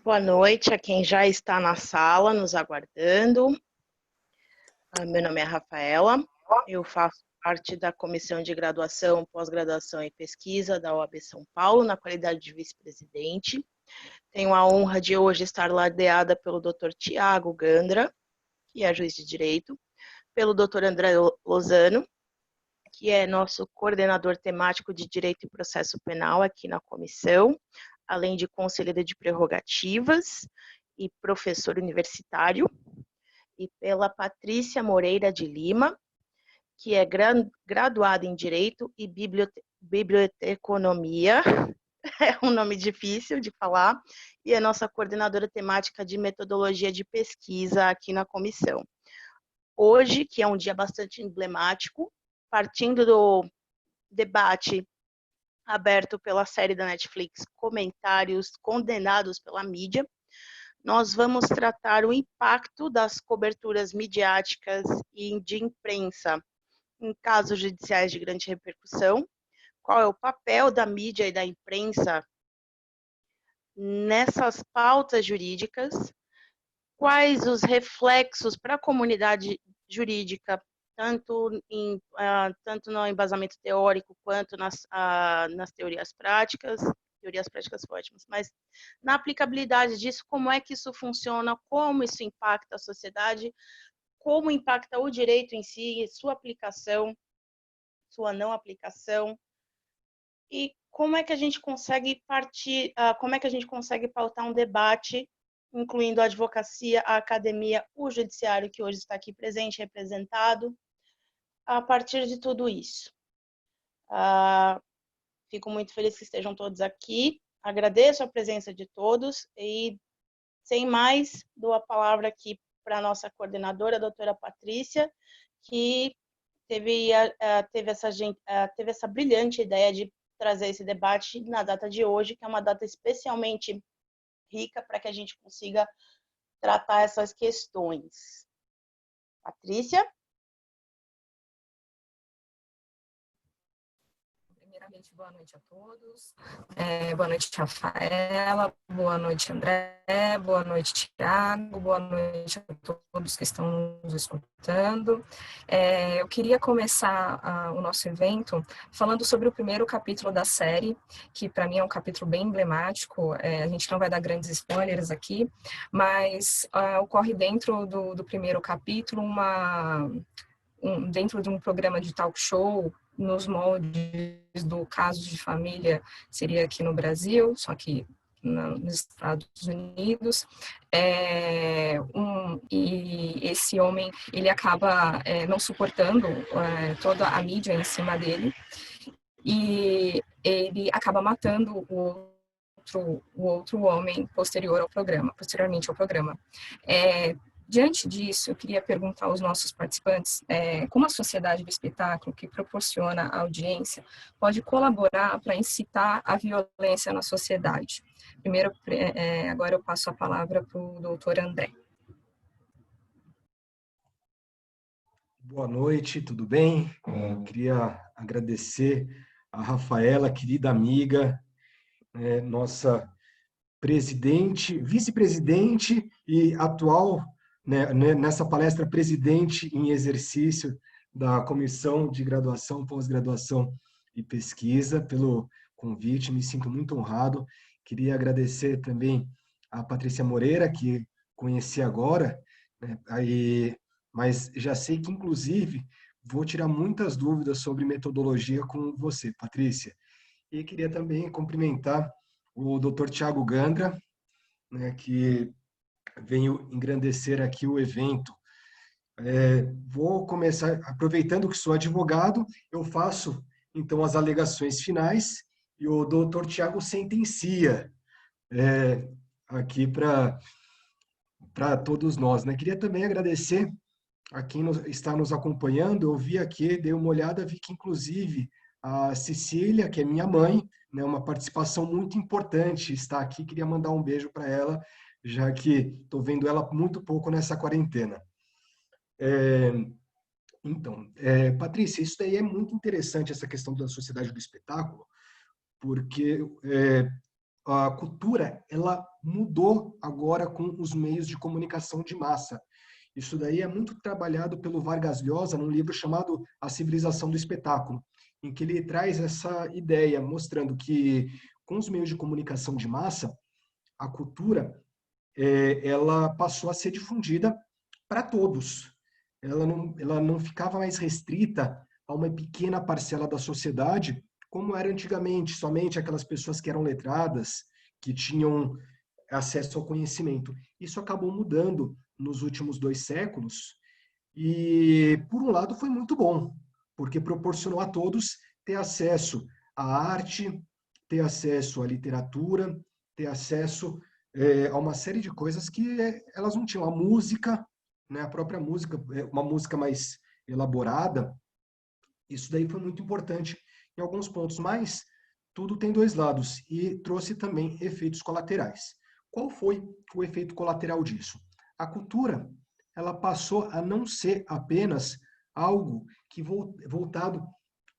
Boa noite a quem já está na sala nos aguardando. Meu nome é Rafaela, eu faço parte da Comissão de Graduação, Pós-Graduação e Pesquisa da OAB São Paulo, na qualidade de vice-presidente. Tenho a honra de hoje estar ladeada pelo Dr. Tiago Gandra, que é juiz de direito, pelo Dr. André Lozano, que é nosso coordenador temático de Direito e Processo Penal aqui na comissão, além de conselheiro de prerrogativas e professor universitário, e pela Patrícia Moreira de Lima, que é graduada em Direito e Biblioteconomia, é um nome difícil de falar, e é nossa coordenadora temática de metodologia de pesquisa aqui na comissão. Hoje, que é um dia bastante emblemático, partindo do debate aberto pela série da Netflix, Comentários Condenados pela Mídia, nós vamos tratar o impacto das coberturas midiáticas e de imprensa em casos judiciais de grande repercussão, qual é o papel da mídia e da imprensa nessas pautas jurídicas, quais os reflexos para a comunidade jurídica, tanto no embasamento teórico quanto nas teorias práticas ótimas, mas na aplicabilidade disso, como é que isso funciona, como isso impacta a sociedade, como impacta o direito em si, sua aplicação, sua não aplicação, e como é que a gente consegue pautar um debate, incluindo a advocacia, a academia, o judiciário, que hoje está aqui presente, representado, a partir de tudo isso. Fico muito feliz que estejam todos aqui, agradeço a presença de todos e, sem mais, dou a palavra aqui para a nossa coordenadora, a doutora Patrícia, que teve essa brilhante ideia de trazer esse debate na data de hoje, que é uma data especialmente rica para que a gente consiga tratar essas questões. Patrícia? Primeiramente, boa noite a todos. Boa noite, Rafaela. Boa noite, André. Boa noite, Tiago. Boa noite a todos que estão nos escutando. Eu queria começar o nosso evento falando sobre o primeiro capítulo da série, que para mim é um capítulo bem emblemático. A gente não vai dar grandes spoilers aqui, mas ocorre dentro do primeiro capítulo dentro de um programa de talk show, nos moldes do Casos de Família, seria aqui no Brasil, só que nos Estados Unidos, e esse homem, ele acaba não suportando toda a mídia em cima dele, e ele acaba matando o outro homem posteriormente ao programa. Diante disso, eu queria perguntar aos nossos participantes como a sociedade do espetáculo, que proporciona a audiência, pode colaborar para incitar a violência na sociedade. Primeiro, agora eu passo a palavra para o doutor André. Boa noite, tudo bem? Queria agradecer a Rafaela, querida amiga, nossa presidente, vice-presidente e atual, nessa palestra, presidente em exercício da Comissão de Graduação, Pós-Graduação e Pesquisa, pelo convite, me sinto muito honrado. Queria agradecer também a Patrícia Moreira, que conheci agora, mas já sei que, inclusive, vou tirar muitas dúvidas sobre metodologia com você, Patrícia. E queria também cumprimentar o Dr. Tiago Gandra, que veio engrandecer aqui o evento. Vou começar, aproveitando que sou advogado, eu faço, então, as alegações finais e o Dr. Tiago sentencia aqui para todos nós. Queria também agradecer a quem está nos acompanhando. Eu vi aqui, dei uma olhada, vi que, inclusive, a Cecília, que é minha mãe, uma participação muito importante, está aqui. Queria mandar um beijo para ela, já que estou vendo ela muito pouco nessa quarentena. Então, Patrícia, isso daí é muito interessante, essa questão da sociedade do espetáculo, porque a cultura, ela mudou agora com os meios de comunicação de massa. Isso daí é muito trabalhado pelo Vargas Llosa num livro chamado A Civilização do Espetáculo, em que ele traz essa ideia, mostrando que com os meios de comunicação de massa, a cultura ela passou a ser difundida para todos. Ela não ficava mais restrita a uma pequena parcela da sociedade, como era antigamente, somente aquelas pessoas que eram letradas, que tinham acesso ao conhecimento. Isso acabou mudando nos últimos 2 séculos e, por um lado, foi muito bom, porque proporcionou a todos ter acesso à arte, ter acesso à literatura, ter acesso a uma série de coisas que elas não tinham. A música, né, a própria música, uma música mais elaborada, isso daí foi muito importante em alguns pontos, mas tudo tem 2 lados e trouxe também efeitos colaterais. Qual foi o efeito colateral disso? A cultura, ela passou a não ser apenas algo que voltado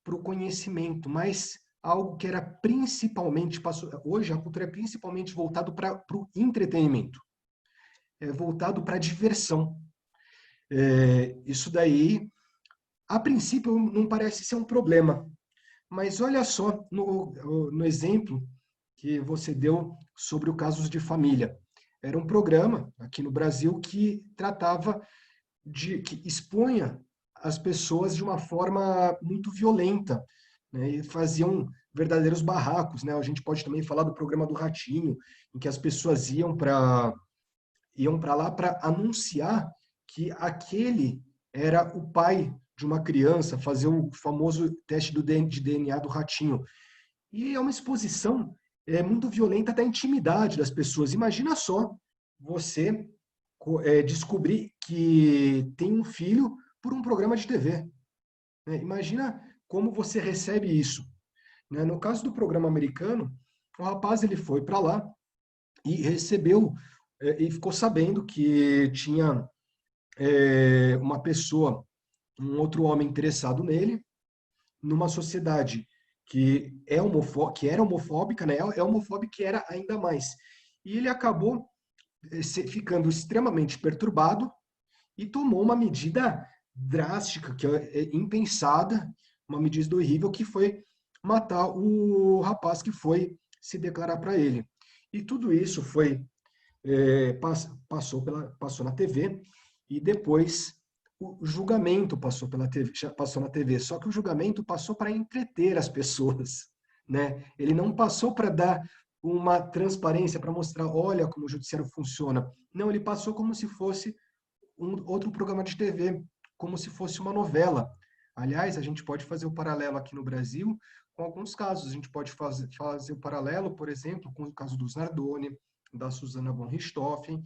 para o conhecimento, mas algo que era principalmente, hoje a cultura é principalmente voltado para o entretenimento, voltado para a diversão. Isso daí, a princípio, não parece ser um problema, mas olha só no exemplo que você deu sobre o Casos de Família. Era um programa aqui no Brasil que tratava que expunha as pessoas de uma forma muito violenta, né, e faziam verdadeiros barracos, né? A gente pode também falar do programa do Ratinho, em que as pessoas iam para lá para anunciar que aquele era o pai de uma criança, fazer o famoso teste de DNA do Ratinho. E é uma exposição muito violenta da intimidade das pessoas. Imagina só você descobrir que tem um filho por um programa de TV. Né? Imagina como você recebe isso. Né? No caso do programa americano, o rapaz ele foi para lá e recebeu e ficou sabendo que tinha uma pessoa, um outro homem interessado nele, numa sociedade que era homofóbica, né? É homofóbica que era ainda mais. E ele acabou ficando extremamente perturbado e tomou uma medida drástica, que é impensada, uma medida horrível, que foi matar o rapaz que foi se declarar para ele. E tudo isso foi passou na TV e depois o julgamento passou na TV, só que o julgamento passou para entreter as pessoas, né? Ele não passou para dar uma transparência, para mostrar, olha como o judiciário funciona. Não, ele passou como se fosse outro programa de TV, como se fosse uma novela. Aliás, a gente pode fazer o paralelo aqui no Brasil com alguns casos. A gente pode fazer o paralelo, por exemplo, com o caso dos Nardoni, da Susana von Richthofen,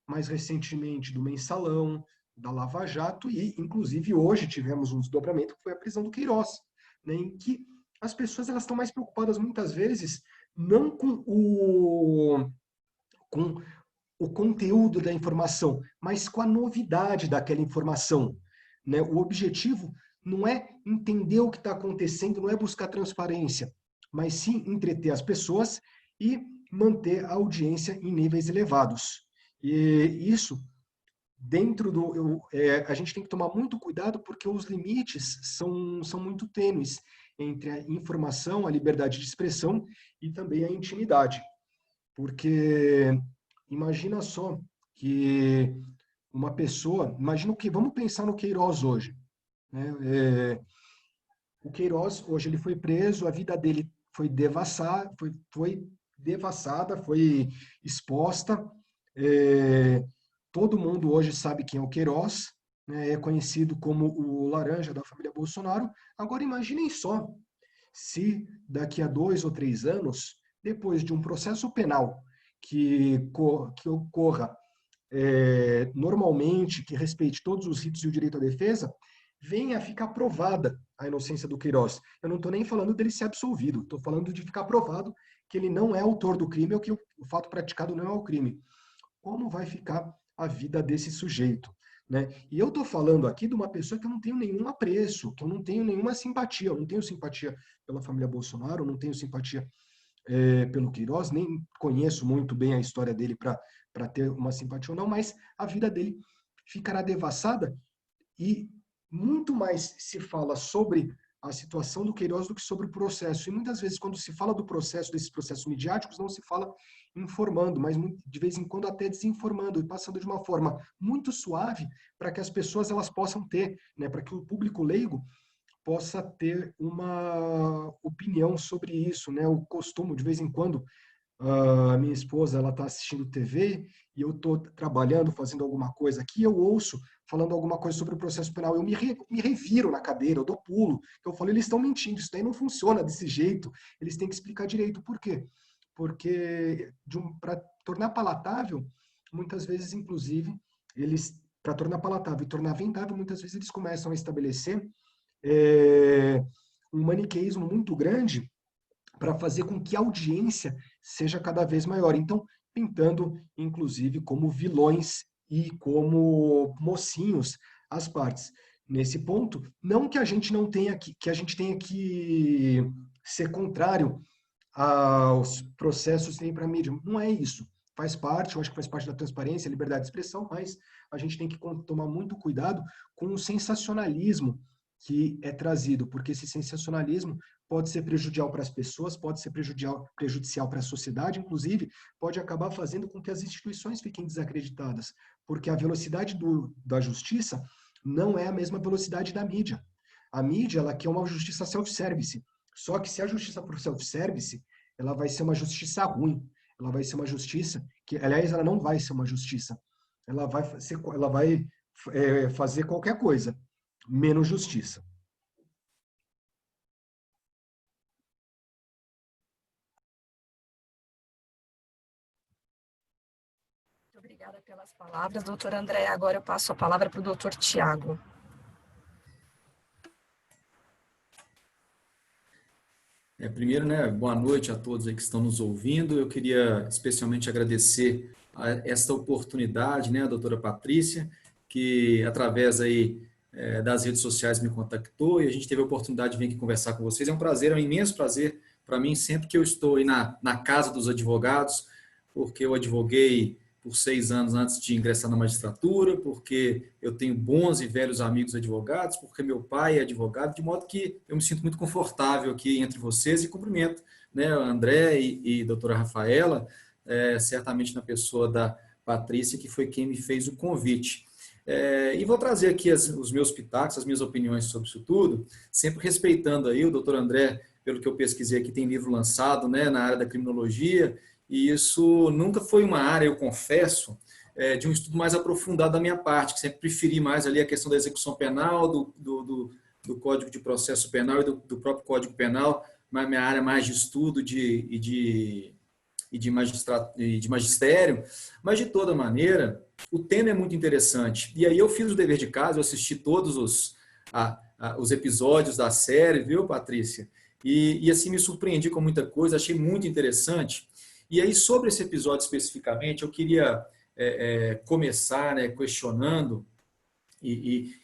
mais recentemente do Mensalão, da Lava Jato e, inclusive, hoje tivemos um desdobramento que foi a prisão do Queiroz, né, em que as pessoas elas estão mais preocupadas muitas vezes não com o conteúdo da informação, mas com a novidade daquela informação. Né? O objetivo não é entender o que está acontecendo, não é buscar transparência, mas sim entreter as pessoas e manter a audiência em níveis elevados. E isso, a gente tem que tomar muito cuidado porque os limites são muito tênues entre a informação, a liberdade de expressão e também a intimidade. Porque imagina só que uma pessoa, vamos pensar no Queiroz hoje, né? O Queiroz hoje ele foi preso, a vida dele foi devassada, foi exposta. Todo mundo hoje sabe quem é o Queiroz, né? É conhecido como o laranja da família Bolsonaro. Agora imaginem só, se daqui a 2 ou 3 anos, depois de um processo penal que ocorra normalmente, que respeite todos os ritos e o direito à defesa, venha a ficar provada a inocência do Queiroz. Eu não estou nem falando dele ser absolvido, estou falando de ficar provado que ele não é autor do crime ou que o fato praticado não é o crime. Como vai ficar a vida desse sujeito? Né? E eu estou falando aqui de uma pessoa que eu não tenho nenhum apreço, que eu não tenho nenhuma simpatia. Eu não tenho simpatia pela família Bolsonaro, eu não tenho simpatia pelo Queiroz, nem conheço muito bem a história dele para ter uma simpatia ou não, mas a vida dele ficará devassada e muito mais se fala sobre a situação do Queiroz do que sobre o processo. E muitas vezes, quando se fala do processo, desses processos midiáticos, não se fala informando, mas de vez em quando até desinformando e passando de uma forma muito suave para que as pessoas elas possam ter, né, para que o público leigo possa ter uma opinião sobre isso, né? Eu costumo, de vez em quando, a minha esposa ela está assistindo TV e eu estou trabalhando, fazendo alguma coisa aqui, eu ouço falando alguma coisa sobre o processo penal, eu me reviro na cadeira, eu dou pulo, eu falo, eles estão mentindo, isso daí não funciona desse jeito, eles têm que explicar direito. Por quê? Porque para tornar palatável, muitas vezes, inclusive, eles, para tornar palatável e tornar vendável, muitas vezes eles começam a estabelecer um maniqueísmo muito grande para fazer com que a audiência seja cada vez maior. Então, pintando, inclusive, como vilões e como mocinhos as partes. Nesse ponto, não que a gente não tenha que a gente tenha que ser contrário aos processos que tem para a mídia. Não é isso. Faz parte, eu acho que faz parte da transparência, liberdade de expressão, mas a gente tem que tomar muito cuidado com o sensacionalismo que é trazido, porque esse sensacionalismo pode ser prejudicial para as pessoas, pode ser prejudicial para a sociedade, inclusive pode acabar fazendo com que as instituições fiquem desacreditadas, porque a velocidade da justiça não é a mesma velocidade da mídia. A mídia, ela quer uma justiça self-service, só que se a justiça for self-service, ela vai ser uma justiça ruim, ela vai ser uma justiça que, aliás, ela não vai ser uma justiça, ela vai fazer qualquer coisa, menos justiça. Muito obrigada pelas palavras, doutor André. Agora eu passo a palavra para o doutor Tiago. Primeiro, né, boa noite a todos aí que estão nos ouvindo. Eu queria especialmente agradecer esta oportunidade, né, a doutora Patrícia, que através aí das redes sociais me contactou e a gente teve a oportunidade de vir aqui conversar com vocês. É um prazer, é um imenso prazer para mim sempre que eu estou aí na casa dos advogados, porque eu advoguei por 6 anos antes de ingressar na magistratura, porque eu tenho bons e velhos amigos advogados, porque meu pai é advogado, de modo que eu me sinto muito confortável aqui entre vocês e cumprimento, né, André e doutora Rafaela, certamente na pessoa da Patrícia, que foi quem me fez o convite. E vou trazer aqui os meus pitacos, as minhas opiniões sobre isso tudo, sempre respeitando aí o doutor André, pelo que eu pesquisei aqui, tem livro lançado, né, na área da criminologia, e isso nunca foi uma área, eu confesso, de um estudo mais aprofundado da minha parte, que sempre preferi mais ali a questão da execução penal, do Código de Processo Penal e do próprio Código Penal, mas minha área mais de estudo de magistério, mas de toda maneira, o tema é muito interessante. E aí eu fiz o dever de casa, eu assisti todos os episódios da série, viu, Patrícia? E assim me surpreendi com muita coisa, achei muito interessante. E aí, sobre esse episódio especificamente, eu queria começar, né, questionando e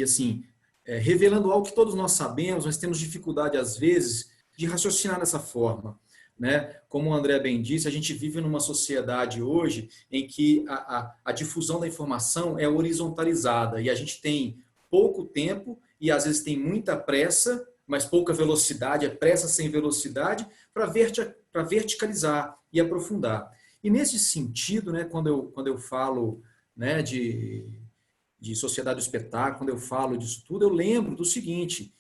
assim, revelando algo que todos nós sabemos, mas temos dificuldade, às vezes, de raciocinar dessa forma. Né? Como o André bem disse, a gente vive numa sociedade hoje em que a difusão da informação é horizontalizada e a gente tem pouco tempo e, às vezes, tem muita pressa, mas pouca velocidade, é pressa sem velocidade, para verticalizar e aprofundar. E nesse sentido, né, quando eu falo, né, de sociedade do espetáculo, quando eu falo disso tudo, eu lembro do seguinte,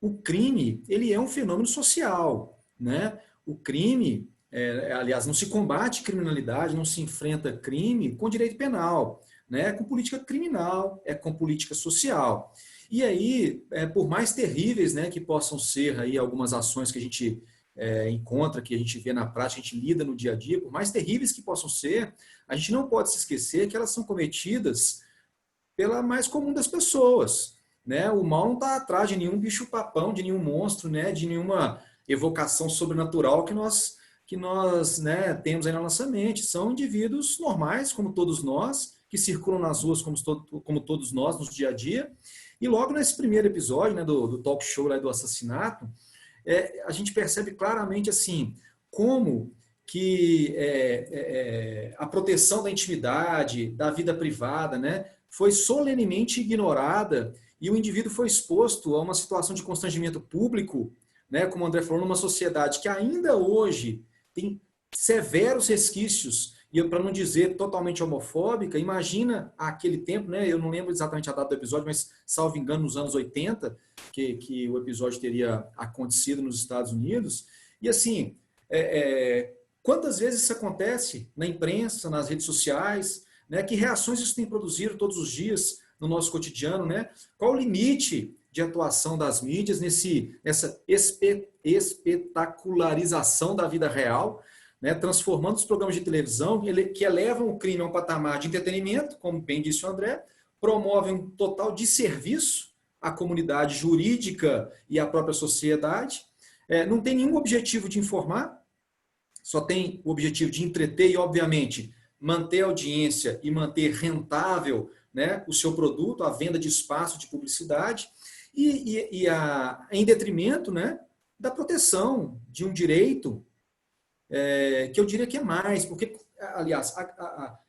o crime, ele é um fenômeno social, né? O crime, aliás, não se combate criminalidade, não se enfrenta crime com direito penal, né? Com política criminal, com política social. E aí, por mais terríveis, né, que possam ser aí algumas ações que a gente encontra, que a gente vê na prática, a gente lida no dia a dia, por mais terríveis que possam ser, a gente não pode se esquecer que elas são cometidas pela mais comum das pessoas. Né? O mal não está atrás de nenhum bicho-papão, de nenhum monstro, né, de nenhuma evocação sobrenatural que nós né, temos aí na nossa mente. São indivíduos normais, como todos nós, que circulam nas ruas como todos nós, no dia a dia. E logo nesse primeiro episódio, né, do talk show lá do assassinato, a gente percebe claramente assim, como que a proteção da intimidade, da vida privada, né, foi solenemente ignorada e o indivíduo foi exposto a uma situação de constrangimento público, né, como o André falou, numa sociedade que ainda hoje tem severos resquícios, e para não dizer totalmente homofóbica, imagina aquele tempo, né, eu não lembro exatamente a data do episódio, mas salvo engano nos anos 80, que o episódio teria acontecido nos Estados Unidos, e assim, quantas vezes isso acontece na imprensa, nas redes sociais, né, que reações isso tem produzido todos os dias no nosso cotidiano, né? Qual o limite de atuação das mídias nessa espetacularização da vida real, né, transformando os programas de televisão que elevam o crime a um patamar de entretenimento, como bem disse o André, promovem um total desserviço à comunidade jurídica e à própria sociedade, não tem nenhum objetivo de informar, só tem o objetivo de entreter e, obviamente, manter a audiência e manter rentável, né, o seu produto, a venda de espaço de publicidade, em detrimento, né, da proteção de um direito que eu diria que é mais, porque, aliás,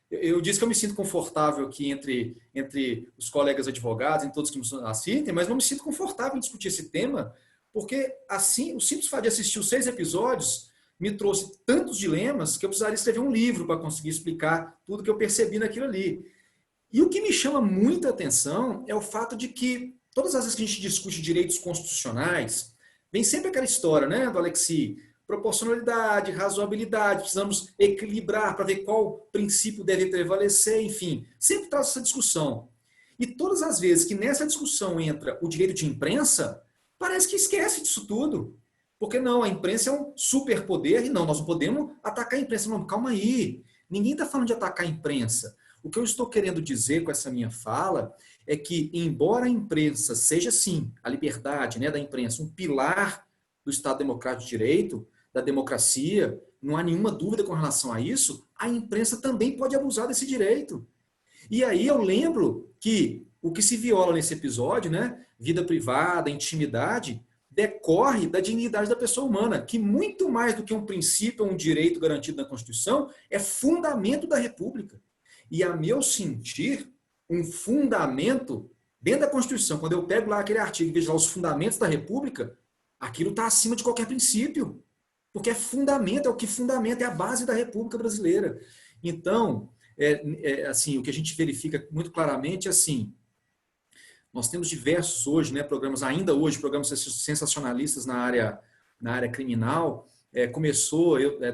eu disse que eu me sinto confortável aqui entre os colegas advogados, em todos que nos assistem, mas não me sinto confortável em discutir esse tema, porque assim, o simples fato de assistir os 6 episódios me trouxe tantos dilemas que eu precisaria escrever um livro para conseguir explicar tudo que eu percebi naquilo ali. E o que me chama muita atenção é o fato de que todas as vezes que a gente discute direitos constitucionais, vem sempre aquela história, né, do Alexis, proporcionalidade, razoabilidade, precisamos equilibrar para ver qual princípio deve prevalecer, enfim, sempre traz essa discussão. E todas as vezes que nessa discussão entra o direito de imprensa, parece que esquece disso tudo. Porque não, a imprensa é um superpoder e não, nós não podemos atacar a imprensa. Não, calma aí, ninguém está falando de atacar a imprensa. O que eu estou querendo dizer com essa minha fala é que, embora a imprensa seja, sim, a liberdade, né, da imprensa, um pilar do Estado Democrático de Direito, da democracia, não há nenhuma dúvida com relação a isso, a imprensa também pode abusar desse direito. E aí eu lembro que o que se viola nesse episódio, né, vida privada, intimidade, decorre da dignidade da pessoa humana, que muito mais do que um princípio ou um direito garantido na Constituição, é fundamento da República. E, a meu sentir, um fundamento dentro da Constituição, quando eu pego lá aquele artigo e vejo lá os fundamentos da República, aquilo está acima de qualquer princípio, porque é fundamento, é o que fundamenta, é a base da República Brasileira. Então, assim, o que a gente verifica muito claramente é assim, nós temos diversos hoje, né, programas, ainda hoje, programas sensacionalistas na área criminal.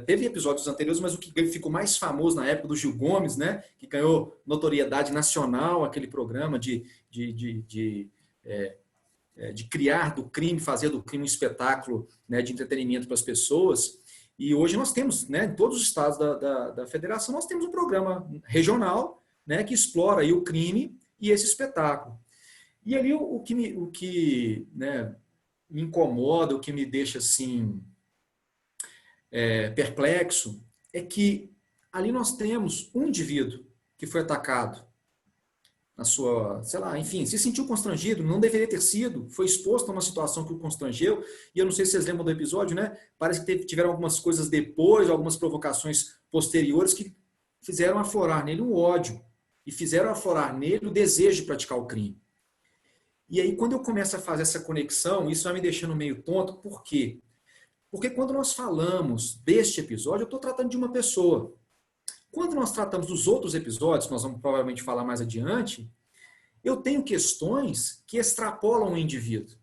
Teve episódios anteriores, mas o que ficou mais famoso na época do Gil Gomes, né, que ganhou notoriedade nacional, aquele programa de criar do crime, fazer do crime um espetáculo, né, de entretenimento para as pessoas. E hoje nós temos, né, em todos os estados da federação, nós temos um programa regional, né, que explora aí o crime e esse espetáculo. E ali o que né, me incomoda, o que me deixa assim perplexo, é que ali nós temos um indivíduo que foi atacado na sua, sei lá, enfim, se sentiu constrangido, não deveria ter sido, foi exposto a uma situação que o constrangeu, e eu não sei se vocês lembram do episódio, né? Parece que tiveram algumas coisas depois, algumas provocações posteriores que fizeram aflorar nele um ódio, e fizeram aflorar nele o desejo de praticar o crime. E aí, quando eu começo a fazer essa conexão, isso vai me deixando meio tonto, por quê? Porque quando nós falamos deste episódio, eu estou tratando de uma pessoa. Quando nós tratamos dos outros episódios, que nós vamos provavelmente falar mais adiante, eu tenho questões que extrapolam o indivíduo.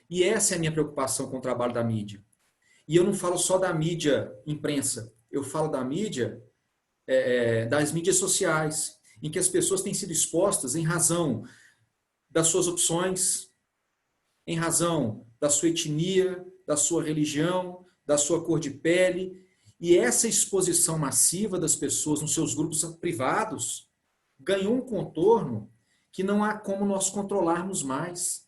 E essa é a minha preocupação com o trabalho da mídia. E eu não falo só da mídia imprensa, eu falo da mídia, das mídias sociais, em que as pessoas têm sido expostas em razão das suas opções, em razão da sua etnia, da sua religião, da sua cor de pele. E essa exposição massiva das pessoas nos seus grupos privados ganhou um contorno que não há como nós controlarmos mais.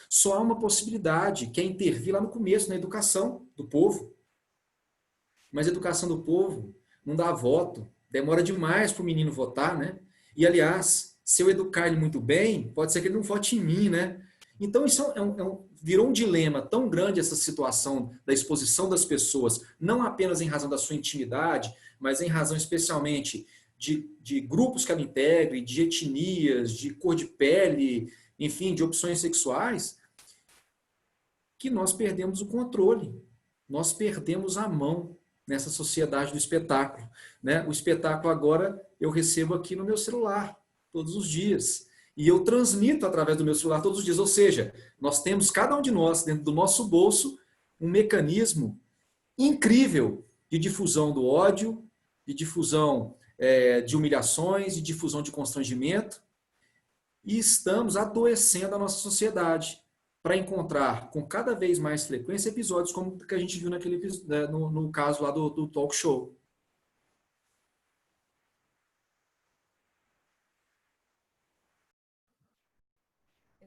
Só há uma possibilidade, que é intervir lá no começo, na educação do povo. Mas a educação do povo não dá voto, demora demais para o menino votar, né? E, aliás, se eu educar ele muito bem, pode ser que ele não vote em mim, né? Então, isso virou um dilema tão grande essa situação da exposição das pessoas, não apenas em razão da sua intimidade, mas em razão especialmente de grupos que ela integra, de etnias, de cor de pele, enfim, de opções sexuais, que nós perdemos o controle, nós perdemos a mão nessa sociedade do espetáculo, né? O espetáculo agora eu recebo aqui no meu celular, todos os dias. E eu transmito através do meu celular todos os dias. Ou seja, nós temos, cada um de nós, dentro do nosso bolso, um mecanismo incrível de difusão do ódio, de difusão de humilhações, de difusão de constrangimento. E estamos adoecendo a nossa sociedade para encontrar com cada vez mais frequência episódios como que a gente viu no caso lá do talk show.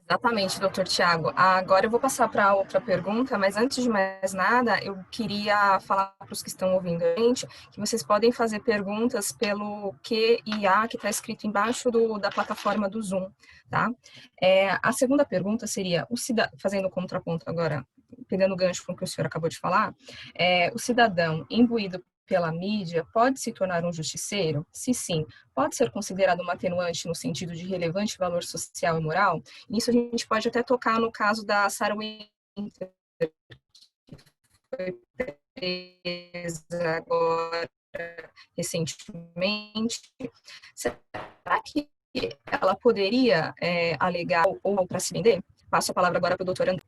Exatamente, doutor Tiago. Agora eu vou passar para outra pergunta, mas antes de mais nada, eu queria falar para os que estão ouvindo a gente que vocês podem fazer perguntas pelo Q&A que está escrito embaixo da plataforma do Zoom, tá? A segunda pergunta seria, fazendo o contraponto agora, pegando o gancho com o que o senhor acabou de falar, o cidadão imbuído pela mídia pode se tornar um justiceiro? Se sim, pode ser considerado uma atenuante no sentido de relevante valor social e moral? Nisso a gente pode até tocar no caso da Sarah Winter, que foi presa agora recentemente. Será que ela poderia alegar ou para se vender? Passo a palavra agora para o doutor André.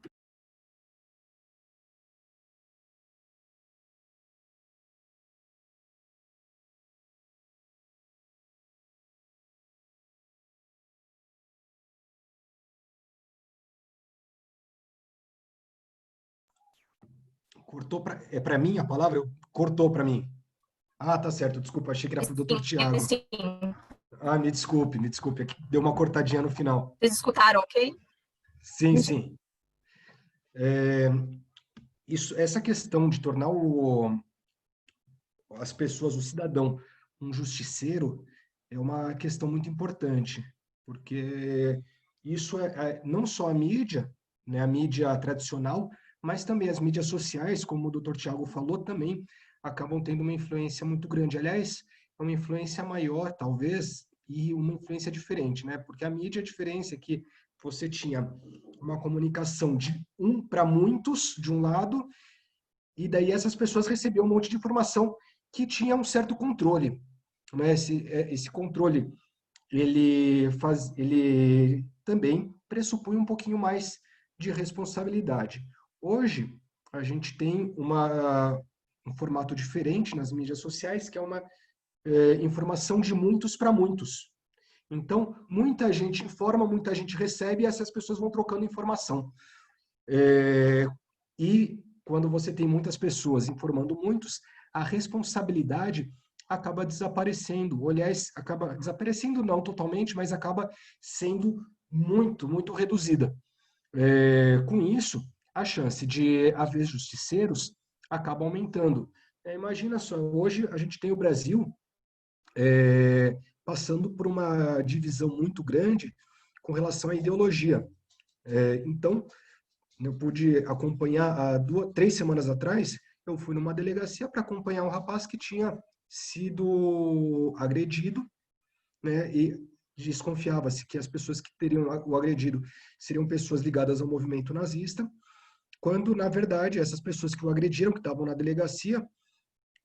Cortou para mim a palavra? Cortou para mim. Ah, tá certo. Desculpa, achei que era para o doutor Tiago. Sim. Ah, me desculpe. Aqui deu uma cortadinha no final. Vocês escutaram, ok? Sim. Essa questão de tornar as pessoas, o cidadão, um justiceiro, é uma questão muito importante, porque isso não só a mídia, né, a mídia tradicional, mas também as mídias sociais, como o doutor Tiago falou, também acabam tendo uma influência muito grande. Aliás, é uma influência maior, talvez, e uma influência diferente, né? Porque a mídia, a diferença é que você tinha uma comunicação de para muitos, de um lado, e daí essas pessoas recebiam um monte de informação que tinha um certo controle, né? Esse controle, ele também pressupõe um pouquinho mais de responsabilidade. Hoje, a gente tem um formato diferente nas mídias sociais, que é uma informação de muitos para muitos. Então, muita gente informa, muita gente recebe, e essas pessoas vão trocando informação. E quando você tem muitas pessoas informando muitos, a responsabilidade acaba desaparecendo. Aliás, acaba desaparecendo não totalmente, mas acaba sendo muito, muito reduzida. Com isso, a chance de haver justiceiros acaba aumentando. Imagina só, hoje a gente tem o Brasil passando por uma divisão muito grande com relação à ideologia. Então, eu pude acompanhar há 3 semanas atrás, eu fui numa delegacia para acompanhar um rapaz que tinha sido agredido, né, e desconfiava-se que as pessoas que teriam o agredido seriam pessoas ligadas ao movimento nazista, quando, na verdade, essas pessoas que o agrediram, que estavam na delegacia,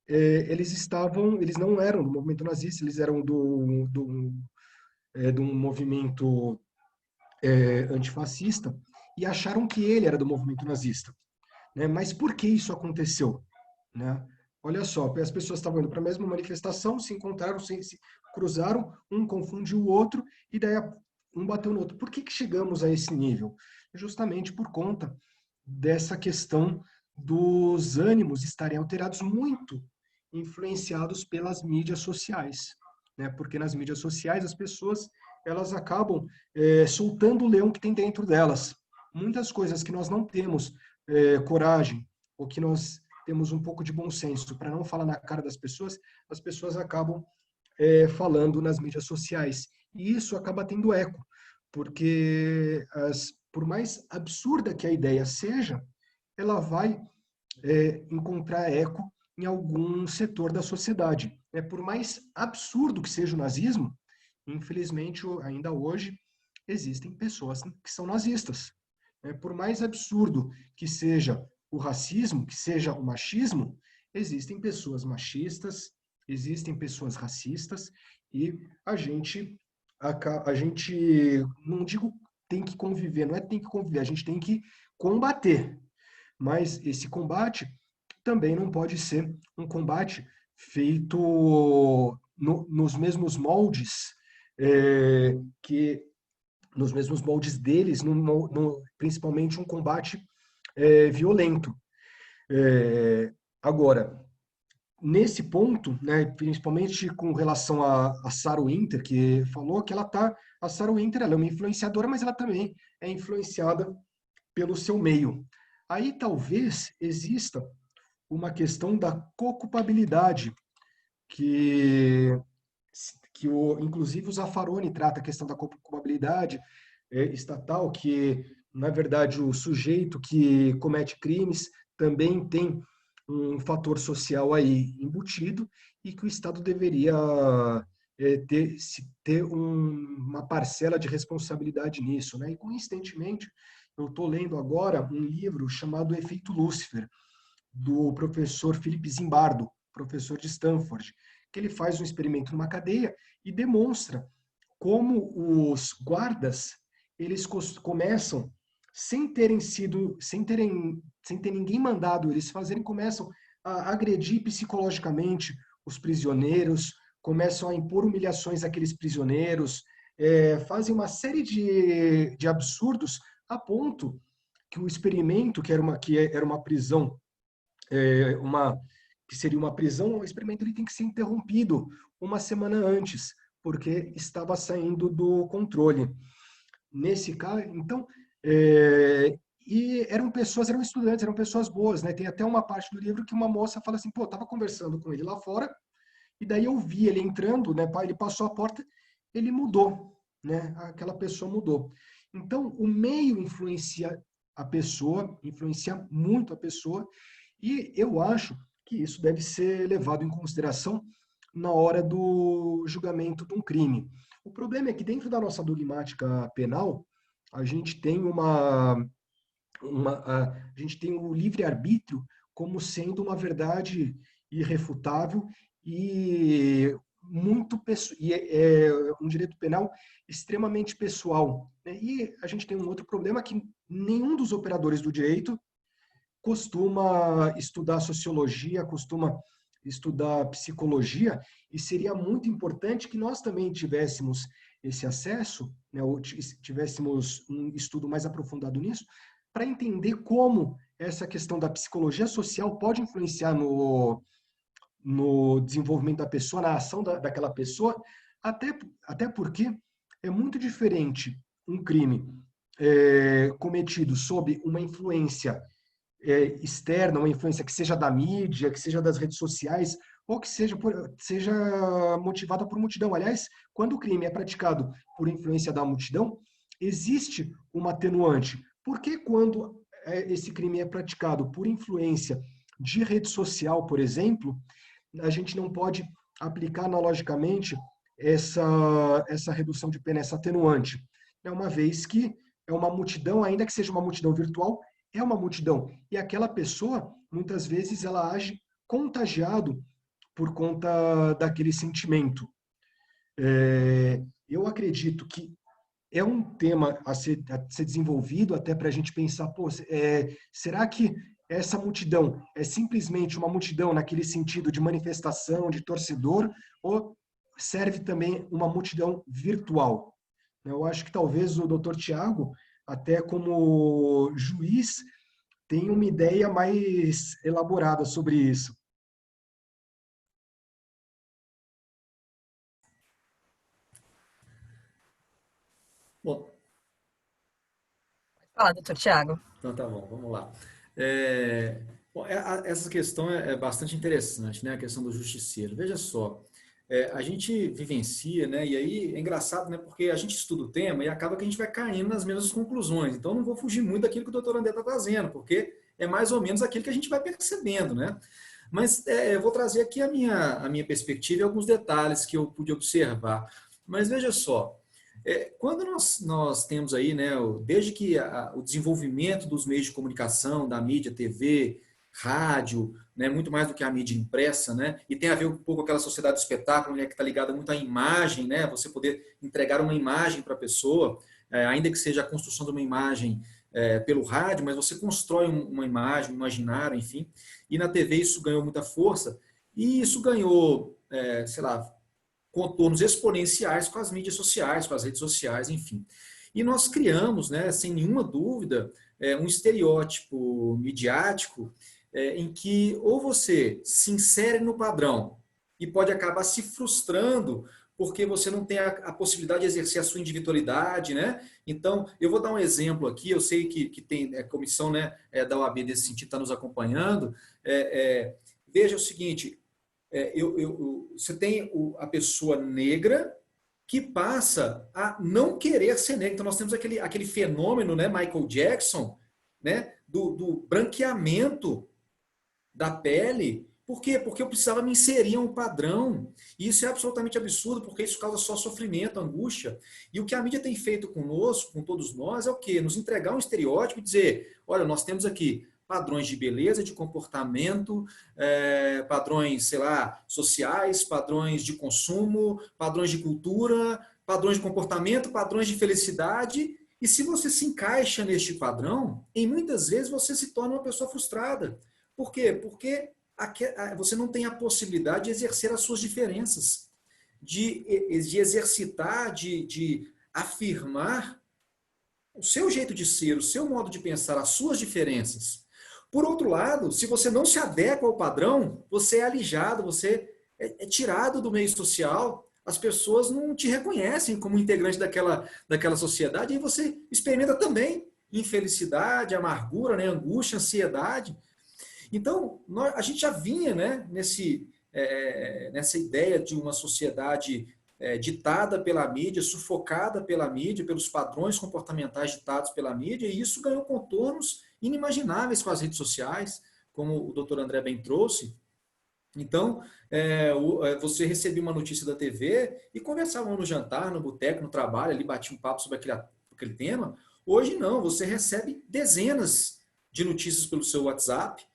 eles não eram do movimento nazista, eles eram do movimento antifascista, e acharam que ele era do movimento nazista. Né? Mas por que isso aconteceu? Né? Olha só, as pessoas estavam indo para a mesma manifestação, se encontraram, se cruzaram, um confundiu o outro, e daí um bateu no outro. Por que chegamos a esse nível? Justamente por conta dessa questão dos ânimos estarem alterados, muito influenciados pelas mídias sociais. Né? Porque nas mídias sociais as pessoas elas acabam soltando o leão que tem dentro delas. Muitas coisas que nós não temos coragem, ou que nós temos um pouco de bom senso para não falar na cara das pessoas, as pessoas acabam falando nas mídias sociais. E isso acaba tendo eco, porque por mais absurda que a ideia seja, ela vai encontrar eco em algum setor da sociedade. Por mais absurdo que seja o nazismo, infelizmente, ainda hoje, existem pessoas que são nazistas. Por mais absurdo que seja o racismo, que seja o machismo, existem pessoas machistas, existem pessoas racistas, e a gente, não digo tem que conviver, não é tem que conviver, a gente tem que combater. Mas esse combate também não pode ser um combate feito nos mesmos moldes que nos mesmos moldes deles, principalmente um combate violento. Agora, nesse ponto, né, principalmente com relação a Sarah Winter, que falou que a Sarah Winter ela é uma influenciadora, mas ela também é influenciada pelo seu meio. Aí talvez exista uma questão da co-culpabilidade, inclusive o Zaffaroni trata a questão da culpabilidade estatal, que, na verdade, o sujeito que comete crimes também tem um fator social aí embutido e que o Estado deveria ter uma parcela de responsabilidade nisso, né? E, coincidentemente, eu estou lendo agora um livro chamado Efeito Lúcifer, do professor Philip Zimbardo, professor de Stanford, que ele faz um experimento numa cadeia e demonstra como os guardas eles começam sem ter ninguém mandado eles fazerem, começam a agredir psicologicamente os prisioneiros, começam a impor humilhações àqueles prisioneiros, fazem uma série de absurdos a ponto que o experimento, que era uma prisão, que seria uma prisão, o experimento ele tem que ser interrompido uma semana antes, porque estava saindo do controle. Nesse caso, então, e eram estudantes, eram pessoas boas, né? Tem até uma parte do livro que uma moça fala assim, pô, eu estava conversando com ele lá fora, e daí eu vi ele entrando, né? Ele passou a porta, ele mudou, né? Aquela pessoa mudou. Então, o meio influencia a pessoa, influencia muito a pessoa, e eu acho que isso deve ser levado em consideração na hora do julgamento de um crime. O problema é que dentro da nossa dogmática penal, a gente tem a gente tem o livre-arbítrio como sendo uma verdade irrefutável e um direito penal extremamente pessoal, né? E a gente tem um outro problema que nenhum dos operadores do direito costuma estudar sociologia, costuma estudar psicologia, e seria muito importante que nós também tivéssemos esse acesso, né, ou tivéssemos um estudo mais aprofundado nisso, para entender como essa questão da psicologia social pode influenciar no desenvolvimento da pessoa, na ação daquela pessoa, até porque é muito diferente um crime cometido sob uma influência externa, uma influência que seja da mídia, que seja das redes sociais, ou que seja motivada por multidão. Aliás, quando o crime é praticado por influência da multidão, existe uma atenuante. Porque quando esse crime é praticado por influência de rede social, por exemplo, a gente não pode aplicar analogicamente essa redução de pena, essa atenuante? Uma vez que é uma multidão, ainda que seja uma multidão virtual, é uma multidão. E aquela pessoa, muitas vezes, ela age contagiado por conta daquele sentimento. Eu acredito que é um tema a ser desenvolvido até para a gente pensar, pô, será que essa multidão é simplesmente uma multidão naquele sentido de manifestação, de torcedor, ou serve também uma multidão virtual? Eu acho que talvez o Dr. Tiago, até como juiz, tenha uma ideia mais elaborada sobre isso. Bom, Fala, doutor Tiago. então tá bom, vamos lá. Bom, essa questão é bastante interessante, né? A questão do justiceiro. Veja só, a gente vivencia, né? E aí é engraçado, né? Porque a gente estuda o tema e acaba que a gente vai caindo nas mesmas conclusões. Então, não vou fugir muito daquilo que o doutor André está trazendo, porque é mais ou menos aquilo que a gente vai percebendo, né? Mas eu vou trazer aqui a minha perspectiva e alguns detalhes que eu pude observar. Mas veja só, quando nós temos aí, né, desde que o desenvolvimento dos meios de comunicação, da mídia, TV, rádio, né, muito mais do que a mídia impressa, né, e tem a ver um pouco com aquela sociedade do espetáculo, né, que está ligada muito à imagem, né, você poder entregar uma imagem para a pessoa, ainda que seja a construção de uma imagem pelo rádio, mas você constrói uma imagem, um imaginário, enfim, e na TV isso ganhou muita força, e isso ganhou, sei lá, contornos exponenciais com as mídias sociais, com as redes sociais, enfim. E nós criamos, né, sem nenhuma dúvida, um estereótipo midiático em que ou você se insere no padrão e pode acabar se frustrando porque você não tem a possibilidade de exercer a sua individualidade, né? Então, eu vou dar um exemplo aqui, eu sei que tem comissão, né, da OAB desse sentido está nos acompanhando. Veja o seguinte, você tem a pessoa negra que passa a não querer ser negra. Então, nós temos aquele fenômeno, né, Michael Jackson, né, do branqueamento da pele. Por quê? Porque eu precisava me inserir em um padrão. E isso é absolutamente absurdo, porque isso causa só sofrimento, angústia. E o que a mídia tem feito conosco, com todos nós, é o quê? Nos entregar um estereótipo e dizer, olha, nós temos aqui padrões de beleza, de comportamento, padrões, sei lá, sociais, padrões de consumo, padrões de cultura, padrões de comportamento, padrões de felicidade. E se você se encaixa neste padrão, em muitas vezes você se torna uma pessoa frustrada. Por quê? Porque você não tem a possibilidade de exercer as suas diferenças, de exercitar, de afirmar o seu jeito de ser, o seu modo de pensar, as suas diferenças. Por outro lado, se você não se adequa ao padrão, você é alijado, você é tirado do meio social, as pessoas não te reconhecem como integrante daquela sociedade, e você experimenta também infelicidade, amargura, né, angústia, ansiedade. Então, a gente já vinha, né, nessa ideia de uma sociedade ditada pela mídia, sufocada pela mídia, pelos padrões comportamentais ditados pela mídia, e isso ganhou contornos inimagináveis com as redes sociais, como o doutor André bem trouxe. Então, você recebia uma notícia da TV e conversava no jantar, no boteco, no trabalho, ali batia um papo sobre aquele tema. Hoje não, você recebe dezenas de notícias pelo seu WhatsApp.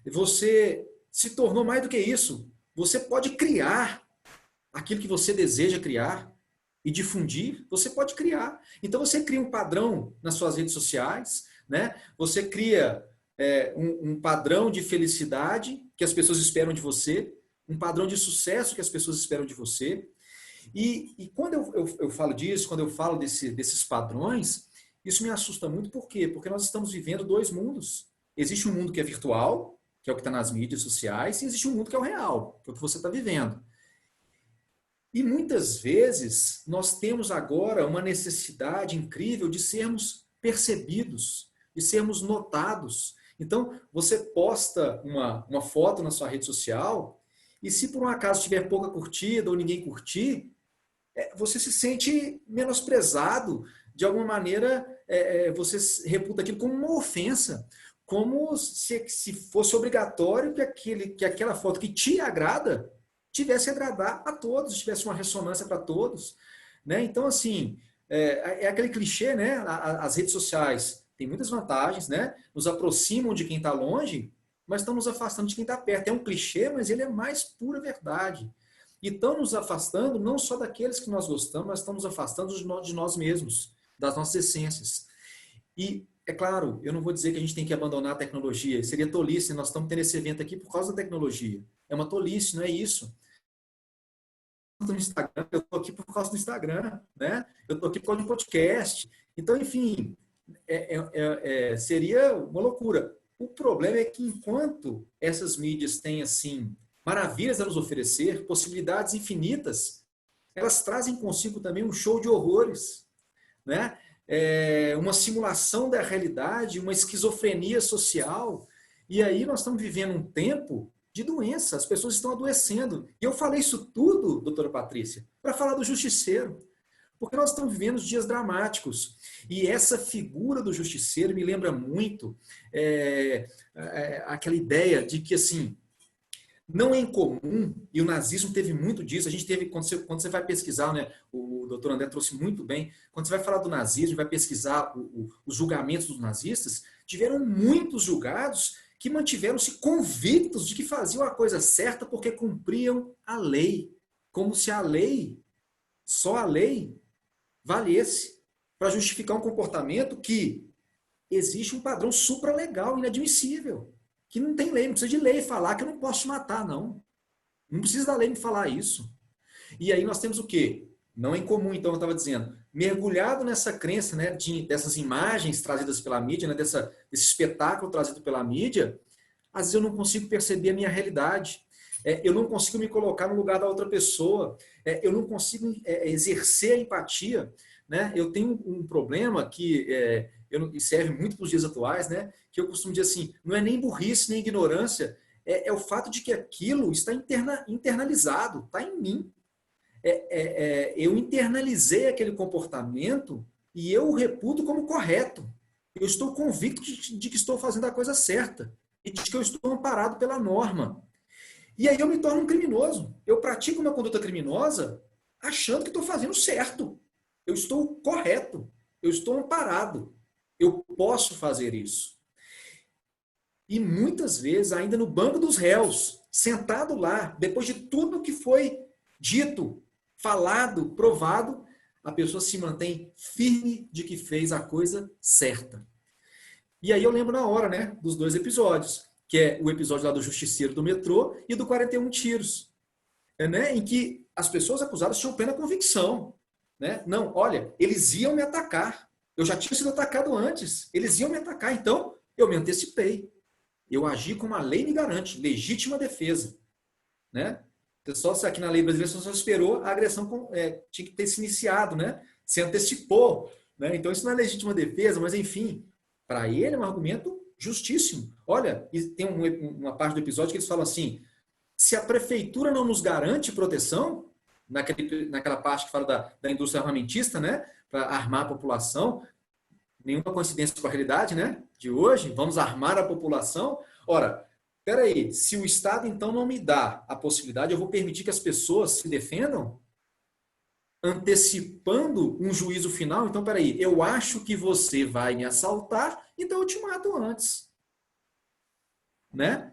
Você se tornou mais do que isso. Você pode criar aquilo que você deseja criar e difundir, você pode criar. Então você cria um padrão nas suas redes sociais, né? Você cria um padrão de felicidade que as pessoas esperam de você, um padrão de sucesso que as pessoas esperam de você. E quando eu falo disso, quando eu falo desses padrões, isso me assusta muito. Por quê? Porque nós estamos vivendo dois mundos. Existe um mundo que é virtual, que é o que está nas mídias sociais, e existe um mundo que é o real, que é o que você está vivendo. E muitas vezes nós temos agora uma necessidade incrível de sermos percebidos, de sermos notados. Então, você posta uma foto na sua rede social e se por um acaso tiver pouca curtida ou ninguém curtir, você se sente menosprezado. De alguma maneira, você reputa aquilo como uma ofensa, como se fosse obrigatório que aquela foto que te agrada tivesse a agradar a todos, tivesse uma ressonância para todos, né? Então, assim, é aquele clichê, né? As redes sociais têm muitas vantagens, né? Nos aproximam de quem está longe, mas estão nos afastando de quem está perto. É um clichê, mas ele é mais pura verdade. E estão nos afastando não só daqueles que nós gostamos, mas estão nos afastando de nós mesmos, das nossas essências. E, é claro, eu não vou dizer que a gente tem que abandonar a tecnologia. Seria tolice, nós estamos tendo esse evento aqui por causa da tecnologia. É uma tolice, não é isso. No Instagram, eu estou aqui por causa do Instagram, né? Eu estou aqui por causa de um podcast. Então, enfim, seria uma loucura. O problema é que enquanto essas mídias têm, assim, maravilhas a nos oferecer, possibilidades infinitas, elas trazem consigo também um show de horrores, né? Uma simulação da realidade, uma esquizofrenia social. E aí nós estamos vivendo um tempo de doença. As pessoas estão adoecendo. E eu falei isso tudo, doutora Patrícia, para falar do justiceiro. Porque nós estamos vivendo dias dramáticos. E essa figura do justiceiro me lembra muito aquela ideia de que, assim, não é incomum, e o nazismo teve muito disso, a gente teve, quando você vai pesquisar, né, o doutor André trouxe muito bem, quando você vai falar do nazismo, vai pesquisar os julgamentos dos nazistas, tiveram muitos julgados que mantiveram-se convictos de que faziam a coisa certa porque cumpriam a lei, como se a lei, só a lei, valesse para justificar um comportamento que existe um padrão supralegal, inadmissível. Que não tem lei, não precisa de lei falar que eu não posso te matar, não. Não precisa da lei me falar isso. E aí nós temos o quê? Não é incomum, então, eu estava dizendo, mergulhado nessa crença, né, dessas imagens trazidas pela mídia, né, desse espetáculo trazido pela mídia, às vezes eu não consigo perceber a minha realidade. Eu não consigo me colocar no lugar da outra pessoa. Eu não consigo exercer a empatia. Né? Eu tenho um problema que e serve muito para os dias atuais, né? Que eu costumo dizer assim, não é nem burrice, nem ignorância, é o fato de que aquilo está internalizado, está em mim. Eu internalizei aquele comportamento e eu o reputo como correto. Eu estou convicto de que estou fazendo a coisa certa e de que eu estou amparado pela norma. E aí eu me torno um criminoso. Eu pratico uma conduta criminosa achando que estou fazendo certo. Eu estou correto. Eu estou amparado. Eu posso fazer isso. E muitas vezes, ainda no banco dos réus, sentado lá, depois de tudo que foi dito, falado, provado, a pessoa se mantém firme de que fez a coisa certa. E aí eu lembro na hora, né, dos 2 episódios, que é o episódio lá do Justiceiro do metrô e do 41 tiros, né, em que as pessoas acusadas tinham plena convicção. Né? Não, olha, eles iam me atacar. Eu já tinha sido atacado antes. Eles iam me atacar, então eu me antecipei. Eu agi como a lei me garante, legítima defesa. Né? Só aqui na lei brasileira só esperou a agressão tinha que ter se iniciado, né? Se antecipou. Né? Então isso não é legítima defesa, mas enfim, para ele é um argumento justíssimo. Olha, e tem uma parte do episódio que eles falam assim, se a prefeitura não nos garante proteção, naquela parte que fala da indústria armamentista, né, para armar a população, nenhuma coincidência com a realidade, né, de hoje, vamos armar a população. Ora, peraí, se o Estado então não me dá a possibilidade, eu vou permitir que as pessoas se defendam, antecipando um juízo final. Então, peraí, eu acho que você vai me assaltar, então eu te mato antes. Né?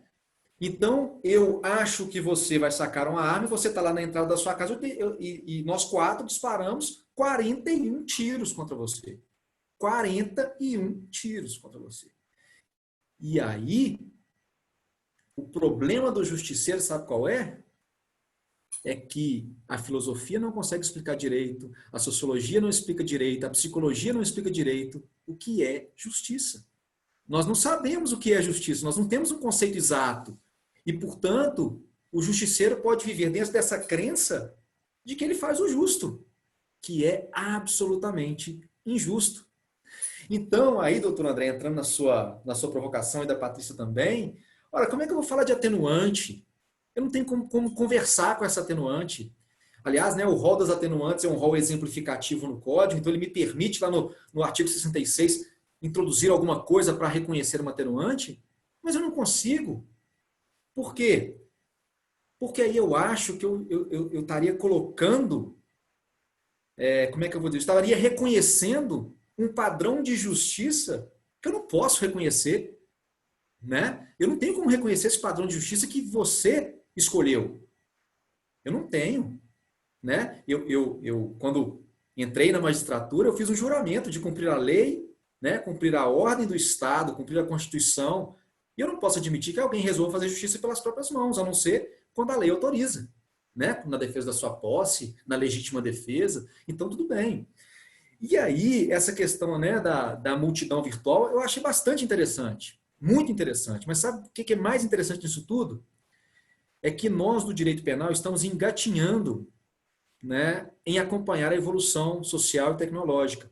Então, eu acho que você vai sacar uma arma e você está lá na entrada da sua casa e nós 4 disparamos 41 tiros contra você. 41 tiros contra você. E aí, o problema do justiceiro, sabe qual é? É que a filosofia não consegue explicar direito, a sociologia não explica direito, a psicologia não explica direito o que é justiça. Nós não sabemos o que é justiça, nós não temos um conceito exato. E, portanto, o justiceiro pode viver dentro dessa crença de que ele faz o justo, que é absolutamente injusto. Então, aí, doutor André, entrando na sua provocação e da Patrícia também, olha, como é que eu vou falar de atenuante? Eu não tenho como conversar com essa atenuante. Aliás, né, o rol das atenuantes é um rol exemplificativo no código, então ele me permite, lá no artigo 66, introduzir alguma coisa para reconhecer uma atenuante, mas eu não consigo. Por quê? Porque aí eu acho que eu estaria colocando, como é que eu vou dizer? Eu estaria reconhecendo um padrão de justiça que eu não posso reconhecer. Né? Eu não tenho como reconhecer esse padrão de justiça que você escolheu. Eu não tenho. Né? Eu quando entrei na magistratura, eu fiz um juramento de cumprir a lei, né? Cumprir a ordem do Estado, cumprir a Constituição. E eu não posso admitir que alguém resolva fazer justiça pelas próprias mãos, a não ser quando a lei autoriza. Né? Na defesa da sua posse, na legítima defesa. Então, tudo bem. E aí, essa questão, né, da multidão virtual, eu achei bastante interessante. Muito interessante. Mas sabe o que é mais interessante nisso tudo? É que nós, do direito penal, estamos engatinhando, né, em acompanhar a evolução social e tecnológica.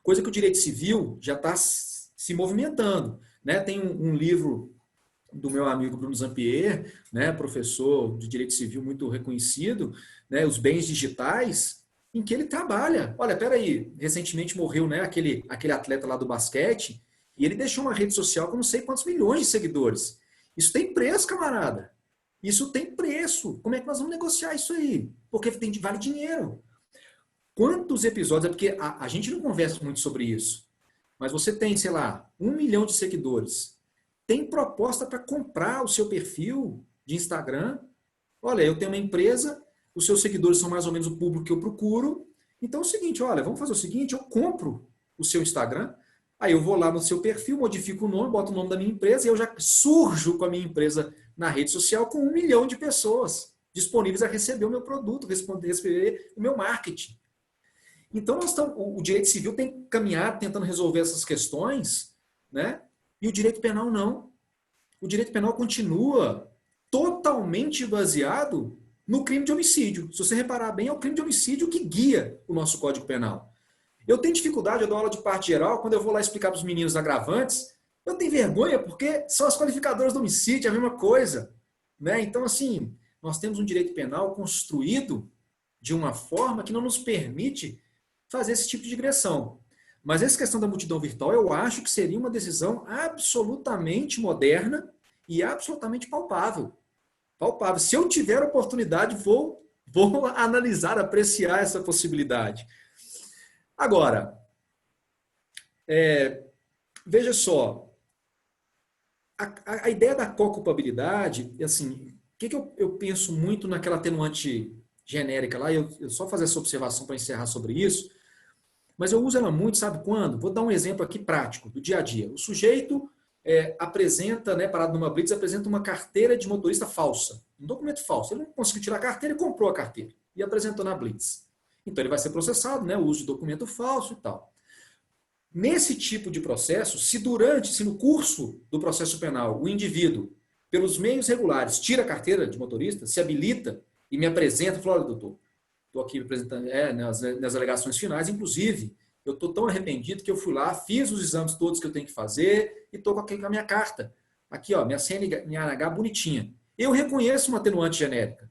Coisa que o direito civil já está se movimentando. Né? Tem um livro do meu amigo Bruno Zampier, né, professor de Direito Civil muito reconhecido, né, os bens digitais, em que ele trabalha. Olha, peraí, recentemente morreu, né, aquele atleta lá do basquete, e ele deixou uma rede social com não sei quantos milhões de seguidores. Isso tem preço, camarada. Isso tem preço. Como é que nós vamos negociar isso aí? Porque vale dinheiro. Quantos episódios? É porque a gente não conversa muito sobre isso. Mas você tem, sei lá, 1 milhão de seguidores. Tem proposta para comprar o seu perfil de Instagram. Olha, eu tenho uma empresa, os seus seguidores são mais ou menos o público que eu procuro. Então é o seguinte, olha, vamos fazer o seguinte, eu compro o seu Instagram, aí eu vou lá no seu perfil, modifico o nome, boto o nome da minha empresa e eu já surjo com a minha empresa na rede social com 1 milhão de pessoas disponíveis a receber o meu produto, receber o meu marketing. Então, o direito civil tem caminhado tentando resolver essas questões, né? E o direito penal não. O direito penal continua totalmente baseado no crime de homicídio. Se você reparar bem, é o crime de homicídio que guia o nosso Código Penal. Eu tenho dificuldade, eu dou aula de parte geral, quando eu vou lá explicar para os meninos agravantes, eu tenho vergonha porque são as qualificadoras do homicídio, é a mesma coisa. Né? Então, assim, nós temos um direito penal construído de uma forma que não nos permite fazer esse tipo de digressão. Mas essa questão da multidão virtual, eu acho que seria uma decisão absolutamente moderna e absolutamente palpável. Palpável. Se eu tiver oportunidade, vou analisar, apreciar essa possibilidade. Agora, veja só, a ideia da co-culpabilidade, assim, o que eu penso muito naquela atenuante genérica lá, eu só fazer essa observação para encerrar sobre isso, mas eu uso ela muito, sabe quando? Vou dar um exemplo aqui prático, do dia a dia. O sujeito apresenta, né, parado numa blitz, apresenta uma carteira de motorista falsa, um documento falso. Ele não conseguiu tirar a carteira e comprou a carteira e apresentou na blitz. Então ele vai ser processado, né, o uso de documento falso e tal. Nesse tipo de processo, se no curso do processo penal, o indivíduo, pelos meios regulares, tira a carteira de motorista, se habilita e me apresenta, fala, olha, doutor, estou aqui apresentando nas alegações finais, inclusive, eu estou tão arrependido que eu fui lá, fiz os exames todos que eu tenho que fazer e estou com a minha carta. Aqui, ó, minha CNH bonitinha. Eu reconheço uma atenuante genérica.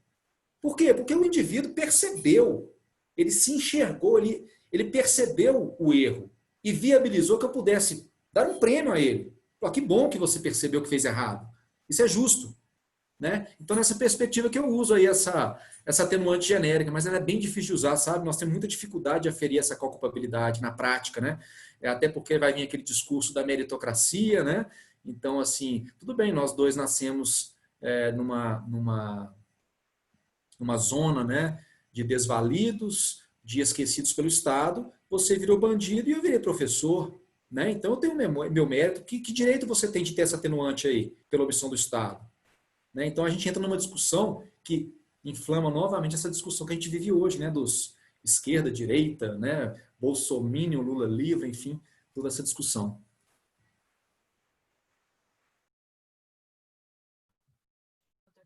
Por quê? Porque o indivíduo percebeu, ele se enxergou, ele percebeu o erro e viabilizou que eu pudesse dar um prêmio a ele. Pô, que bom que você percebeu que fez errado. Isso é justo. Né? Então, nessa perspectiva que eu uso aí essa atenuante genérica, mas ela é bem difícil de usar, sabe? Nós temos muita dificuldade de aferir essa co-culpabilidade na prática, né? Até porque vai vir aquele discurso da meritocracia, né? Então, assim, tudo bem, nós dois nascemos numa zona, né, de desvalidos, de esquecidos pelo Estado, você virou bandido e eu virei professor, né? Então, eu tenho meu mérito. Que direito você tem de ter essa atenuante aí, pela omissão do Estado? Né? Então a gente entra numa discussão que inflama novamente essa discussão que a gente vive hoje, né? Dos esquerda, direita, né? Bolsominion, Lula livre, enfim, toda essa discussão.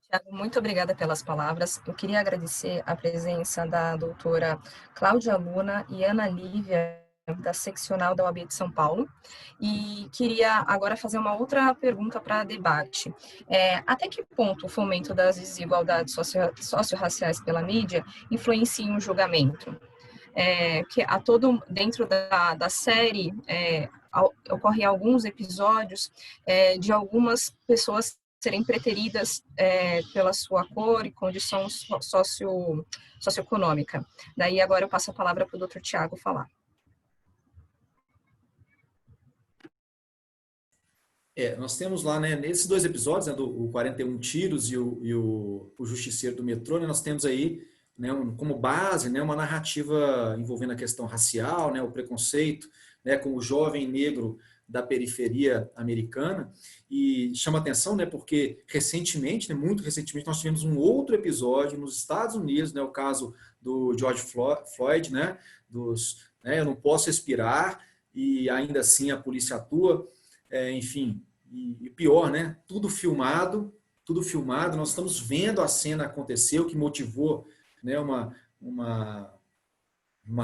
Tiago, muito obrigada pelas palavras. Eu queria agradecer a presença da doutora Cláudia Luna e Ana Lívia, da seccional da OAB de São Paulo, e queria agora fazer uma outra pergunta para debate. Até que ponto o fomento das desigualdades socio-raciais pela mídia influencia em um julgamento? Que dentro da série ocorrem alguns episódios de algumas pessoas serem preteridas pela sua cor e condição socioeconômica. Daí agora eu passo a palavra para o Dr. Tiago falar. Nós temos lá, né, nesses 2 episódios, né, do 41 Tiros e o Justiceiro do Metrô, né, nós temos aí, né, como base, né, uma narrativa envolvendo a questão racial, né, o preconceito, né, com o jovem negro da periferia americana, e chama atenção, né, porque recentemente, né, muito recentemente, nós tivemos um outro episódio nos Estados Unidos, né, o caso do George Floyd, né, eu não posso respirar, e ainda assim a polícia atua. Enfim, e pior, né? Tudo filmado, nós estamos vendo a cena acontecer, o que motivou, né, uma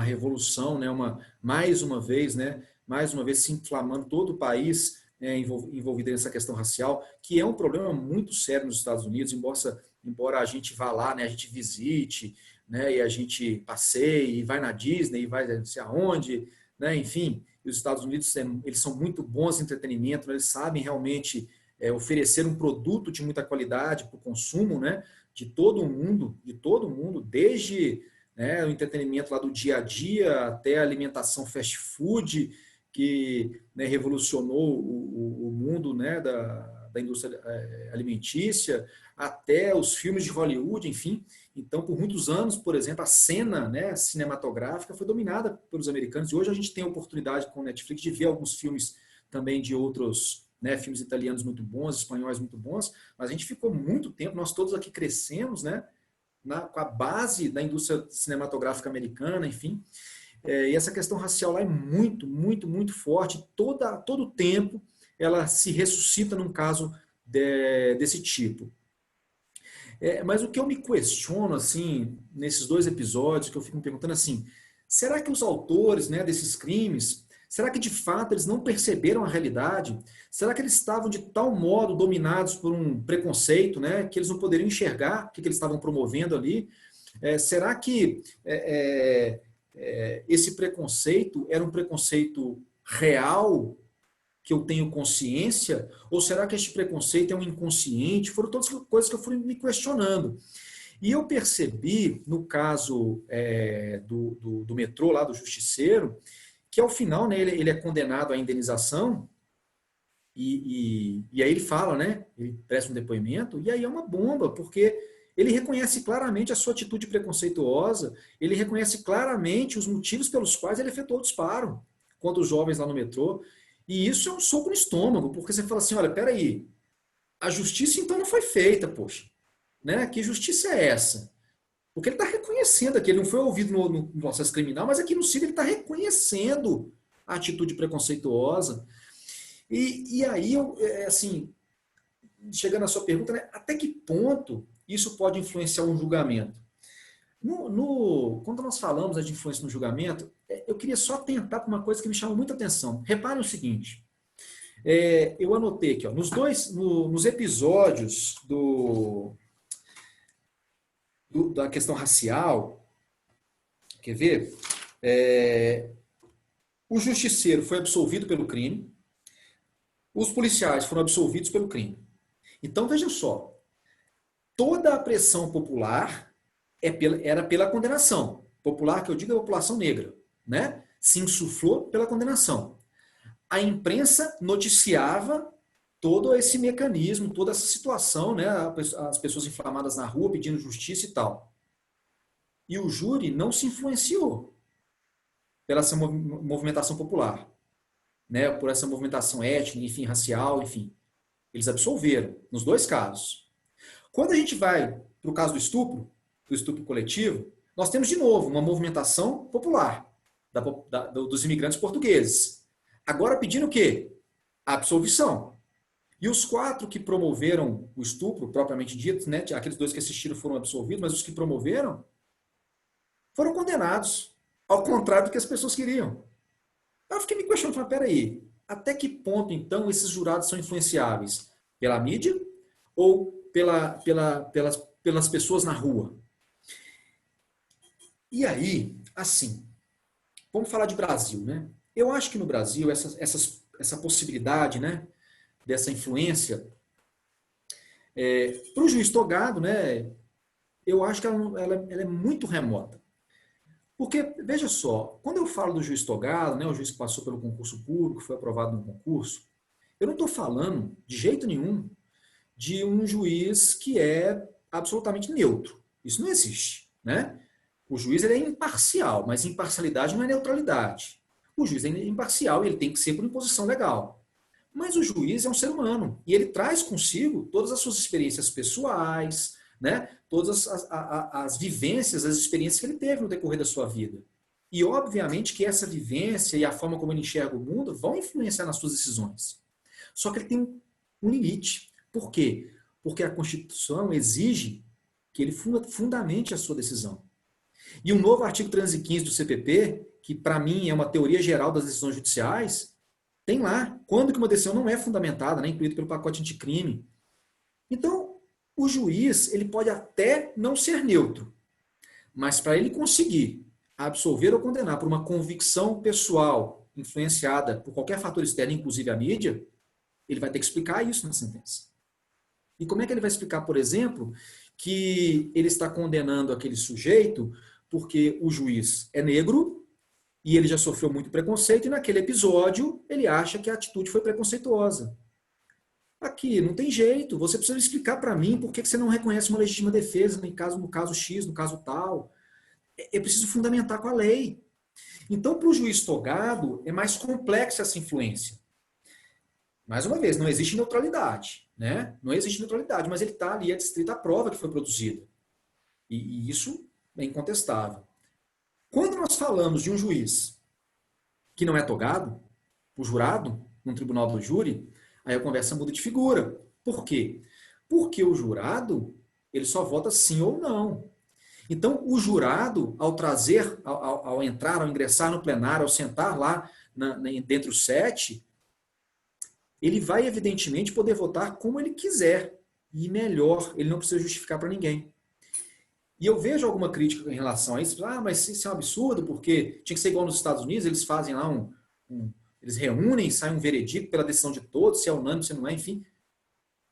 revolução, né, mais uma vez se inflamando todo o país, envolvida nessa questão racial, que é um problema muito sério nos Estados Unidos, embora a gente vá lá, né, a gente visite, né, e a gente passeie, e vai na Disney, e vai não sei aonde, né, enfim, os Estados Unidos eles são muito bons em entretenimento, né, eles sabem realmente oferecer um produto de muita qualidade para o consumo, né, de todo mundo, desde, né, o entretenimento lá do dia a dia até a alimentação fast food, que, né, revolucionou o mundo, né, da indústria alimentícia, até os filmes de Hollywood, enfim. Então, por muitos anos, por exemplo, a cena, né, cinematográfica foi dominada pelos americanos. E hoje a gente tem a oportunidade com o Netflix de ver alguns filmes também de outros, né, filmes italianos muito bons, espanhóis muito bons, mas a gente ficou muito tempo, nós todos aqui crescemos, né, com a base da indústria cinematográfica americana, enfim. E essa questão racial lá é muito, muito, muito forte. Todo o tempo ela se ressuscita num caso desse tipo. Mas o que eu me questiono, assim, nesses 2 episódios, que eu fico me perguntando assim, será que os autores, né, desses crimes, será que de fato eles não perceberam a realidade? Será que eles estavam de tal modo dominados por um preconceito, né, que eles não poderiam enxergar o que eles estavam promovendo ali? Será que esse preconceito era um preconceito real, que eu tenho consciência, ou será que este preconceito é um inconsciente? Foram todas coisas que eu fui me questionando. E eu percebi, no caso do metrô, lá do Justiceiro, que ao final, né, ele é condenado à indenização, e aí ele fala, né, ele presta um depoimento, e aí é uma bomba, porque ele reconhece claramente a sua atitude preconceituosa, ele reconhece claramente os motivos pelos quais ele efetuou o disparo contra os jovens lá no metrô. E isso é um soco no estômago, porque você fala assim, olha, peraí, a justiça então não foi feita, poxa. Né? Que justiça é essa? Porque ele está reconhecendo aqui, ele não foi ouvido no processo criminal, mas aqui no CID ele está reconhecendo a atitude preconceituosa. E aí, assim, chegando à sua pergunta, né, até que ponto isso pode influenciar um julgamento? Quando nós falamos, né, de influência no julgamento, eu queria só atentar para uma coisa que me chamou muita atenção. Reparem o seguinte, eu anotei aqui, ó, nos episódios da questão racial, quer ver? O justiceiro foi absolvido pelo crime, os policiais foram absolvidos pelo crime. Então, vejam só, toda a pressão popular era pela condenação. Popular, que eu digo, é a população negra, né? Se insuflou pela condenação. A imprensa noticiava todo esse mecanismo, toda essa situação, né? As pessoas inflamadas na rua pedindo justiça e tal. E o júri não se influenciou pela essa movimentação popular, né? Por essa movimentação étnica, enfim, racial, enfim. Eles absolveram, nos 2 casos. Quando a gente vai para o caso do estupro coletivo, nós temos de novo uma movimentação popular dos imigrantes portugueses. Agora pedindo o quê? A absolvição. E os 4 que promoveram o estupro, propriamente dito, né, aqueles 2 que assistiram foram absolvidos, mas os que promoveram foram condenados, ao contrário do que as pessoas queriam. Eu fiquei me questionando, falando, peraí, até que ponto, então, esses jurados são influenciáveis? Pela mídia ou pelas pessoas na rua? E aí, assim, vamos falar de Brasil, né? Eu acho que no Brasil, essa possibilidade, né, dessa influência, para o juiz togado, né, eu acho que ela é muito remota. Porque, veja só, quando eu falo do juiz togado, né, o juiz que passou pelo concurso público, foi aprovado no concurso, eu não estou falando, de jeito nenhum, de um juiz que é absolutamente neutro. Isso não existe, né? O juiz ele é imparcial, mas imparcialidade não é neutralidade. O juiz é imparcial e ele tem que ser por imposição legal. Mas o juiz é um ser humano e ele traz consigo todas as suas experiências pessoais, né? Todas as vivências, as experiências que ele teve no decorrer da sua vida. E obviamente que essa vivência e a forma como ele enxerga o mundo vão influenciar nas suas decisões. Só que ele tem um limite. Por quê? Porque a Constituição exige que ele fundamente a sua decisão. E um novo artigo 315 do CPP, que para mim é uma teoria geral das decisões judiciais, tem lá quando que uma decisão não é fundamentada, né, incluída pelo pacote anticrime. Então, o juiz ele pode até não ser neutro, mas para ele conseguir absolver ou condenar por uma convicção pessoal influenciada por qualquer fator externo, inclusive a mídia, ele vai ter que explicar isso na sentença. E como é que ele vai explicar, por exemplo, que ele está condenando aquele sujeito porque o juiz é negro e ele já sofreu muito preconceito e naquele episódio ele acha que a atitude foi preconceituosa. Aqui, não tem jeito, você precisa explicar para mim por que você não reconhece uma legítima defesa no caso X, no caso tal. É preciso fundamentar com a lei. Então, para o juiz togado, é mais complexa essa influência. Mais uma vez, não existe neutralidade, né? Não existe neutralidade, mas ele está ali adstrito à prova que foi produzida. E isso é incontestável. Quando nós falamos de um juiz que não é togado, o jurado, no tribunal do júri, aí a conversa muda de figura. Por quê? Porque o jurado, ele só vota sim ou não. Então, o jurado, ao trazer, ao entrar, ao ingressar no plenário, ao sentar lá dentre os 7, ele vai, evidentemente, poder votar como ele quiser. E melhor, ele não precisa justificar para ninguém. E eu vejo alguma crítica em relação a isso. Ah, mas isso é um absurdo, porque tinha que ser igual nos Estados Unidos, eles fazem lá eles reúnem, sai um veredicto pela decisão de todos, se é unânime, se não é, enfim.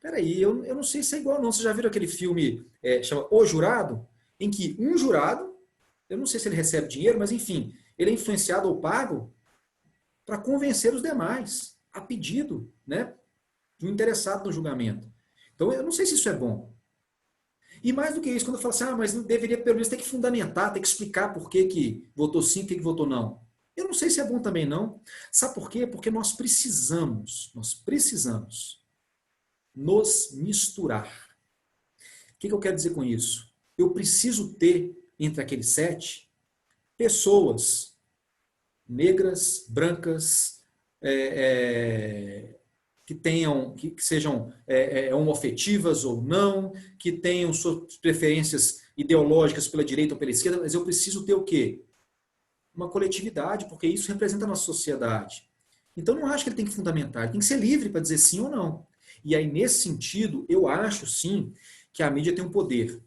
Peraí, eu não sei se é igual não. Vocês já viram aquele filme, chama O Jurado? Em que um jurado, eu não sei se ele recebe dinheiro, mas enfim, ele é influenciado ou pago para convencer os demais, a pedido, né, do interessado no julgamento. Então, eu não sei se isso é bom. E mais do que isso, quando eu falo assim, mas não deveria pelo menos ter que fundamentar, ter que explicar por que votou sim, por que votou não. Eu não sei se é bom também não. Sabe por quê? Porque nós precisamos nos misturar. O que eu quero dizer com isso? Eu preciso ter, entre aqueles 7, pessoas negras, brancas, que sejam homoafetivas ou não, que tenham suas preferências ideológicas pela direita ou pela esquerda, mas eu preciso ter o quê? Uma coletividade, porque isso representa a nossa sociedade. Então, não acho que ele tem que fundamentar, ele tem que ser livre para dizer sim ou não. E aí, nesse sentido, eu acho, sim, que a mídia tem um poder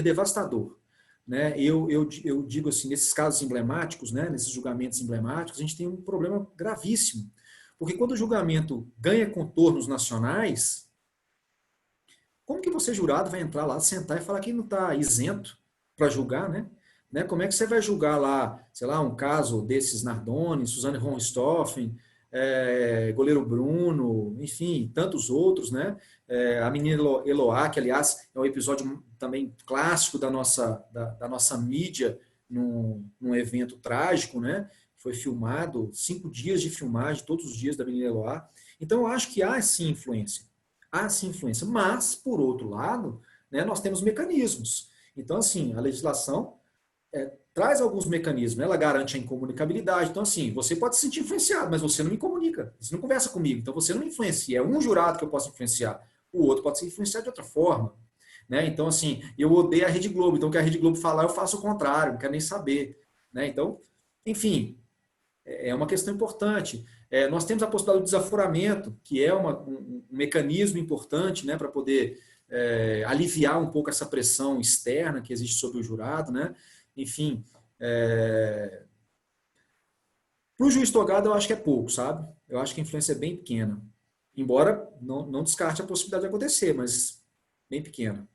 devastador. Né? Eu digo assim, nesses casos emblemáticos, né, nesses julgamentos emblemáticos, a gente tem um problema gravíssimo. Porque quando o julgamento ganha contornos nacionais, como que você, jurado, vai entrar lá, sentar e falar que não está isento para julgar, né? Como é que você vai julgar lá, sei lá, um caso desses Nardoni, Suzane von Richthofen, goleiro Bruno, enfim, tantos outros, né? A menina Eloá, que aliás é um episódio também clássico da nossa mídia num evento trágico, né? Foi filmado, 5 dias de filmagem, todos os dias da menina Eloá. Então eu acho que há sim influência. Mas, por outro lado, né, nós temos mecanismos. Então, assim, a legislação traz alguns mecanismos, né? Ela garante a incomunicabilidade. Então, assim, você pode se sentir influenciado, mas você não me comunica, você não conversa comigo, então você não me influencia. É um jurado que eu posso influenciar, o outro pode ser influenciado de outra forma. Né? Então, assim, eu odeio a Rede Globo, então o que a Rede Globo falar, eu faço o contrário, não quero nem saber. Né? Então, enfim, é uma questão importante. Nós temos a possibilidade do desaforamento, que é um mecanismo importante, né, para poder aliviar um pouco essa pressão externa que existe sobre o jurado, né? Enfim, para o juiz togado eu acho que é pouco, sabe? Eu acho que a influência é bem pequena. Embora não descarte a possibilidade de acontecer, mas bem pequena.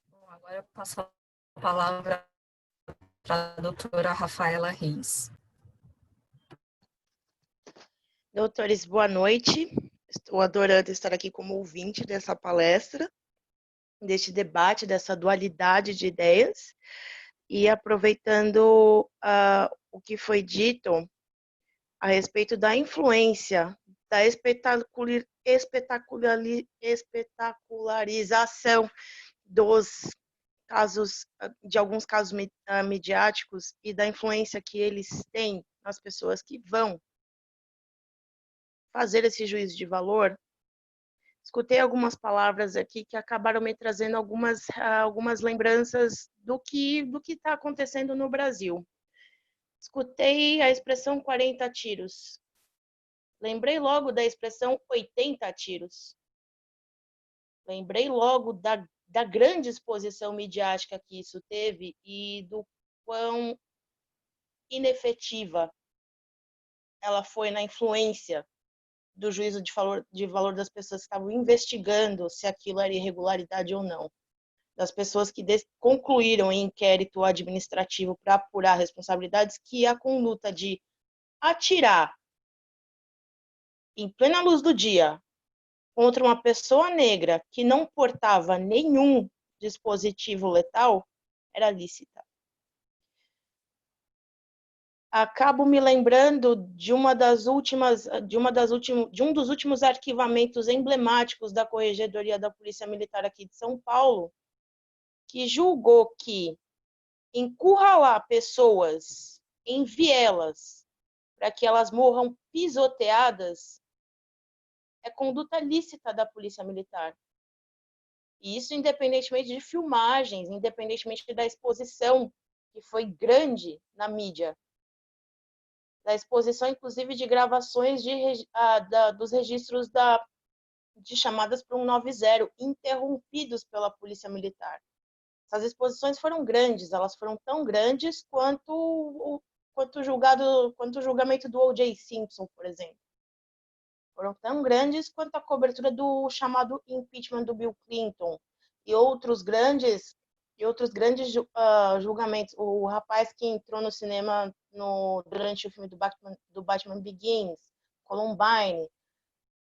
Bom, agora eu passo a palavra para a doutora Rafaela Reis. Doutores, boa noite. Estou adorando estar aqui como ouvinte dessa palestra, deste debate, dessa dualidade de ideias, e aproveitando o que foi dito a respeito da influência, da espetacularização dos casos, de alguns casos midiáticos e da influência que eles têm nas pessoas que vão fazer esse juízo de valor, escutei algumas palavras aqui que acabaram me trazendo algumas lembranças do que está acontecendo no Brasil. Escutei a expressão 40 tiros. Lembrei logo da expressão 80 tiros. Lembrei logo da grande exposição midiática que isso teve e do quão inefetiva ela foi na influência do juízo de valor das pessoas que estavam investigando se aquilo era irregularidade ou não. Das pessoas que concluíram em inquérito administrativo para apurar responsabilidades, que a conduta de atirar em plena luz do dia contra uma pessoa negra que não portava nenhum dispositivo letal era lícita. Acabo me lembrando de um dos últimos arquivamentos emblemáticos da Corregedoria da Polícia Militar aqui de São Paulo, que julgou que encurralar pessoas em vielas para que elas morram pisoteadas é conduta lícita da Polícia Militar. E isso independentemente de filmagens, independentemente da exposição, que foi grande na mídia. Da exposição, inclusive, de gravações dos registros de chamadas para 190, interrompidos pela Polícia Militar. Essas exposições foram grandes, elas foram tão grandes quanto o julgamento do O.J. Simpson, por exemplo. Foram tão grandes quanto a cobertura do chamado impeachment do Bill Clinton e outros grandes julgamentos. O rapaz que entrou no cinema durante o filme do Batman Begins, Columbine,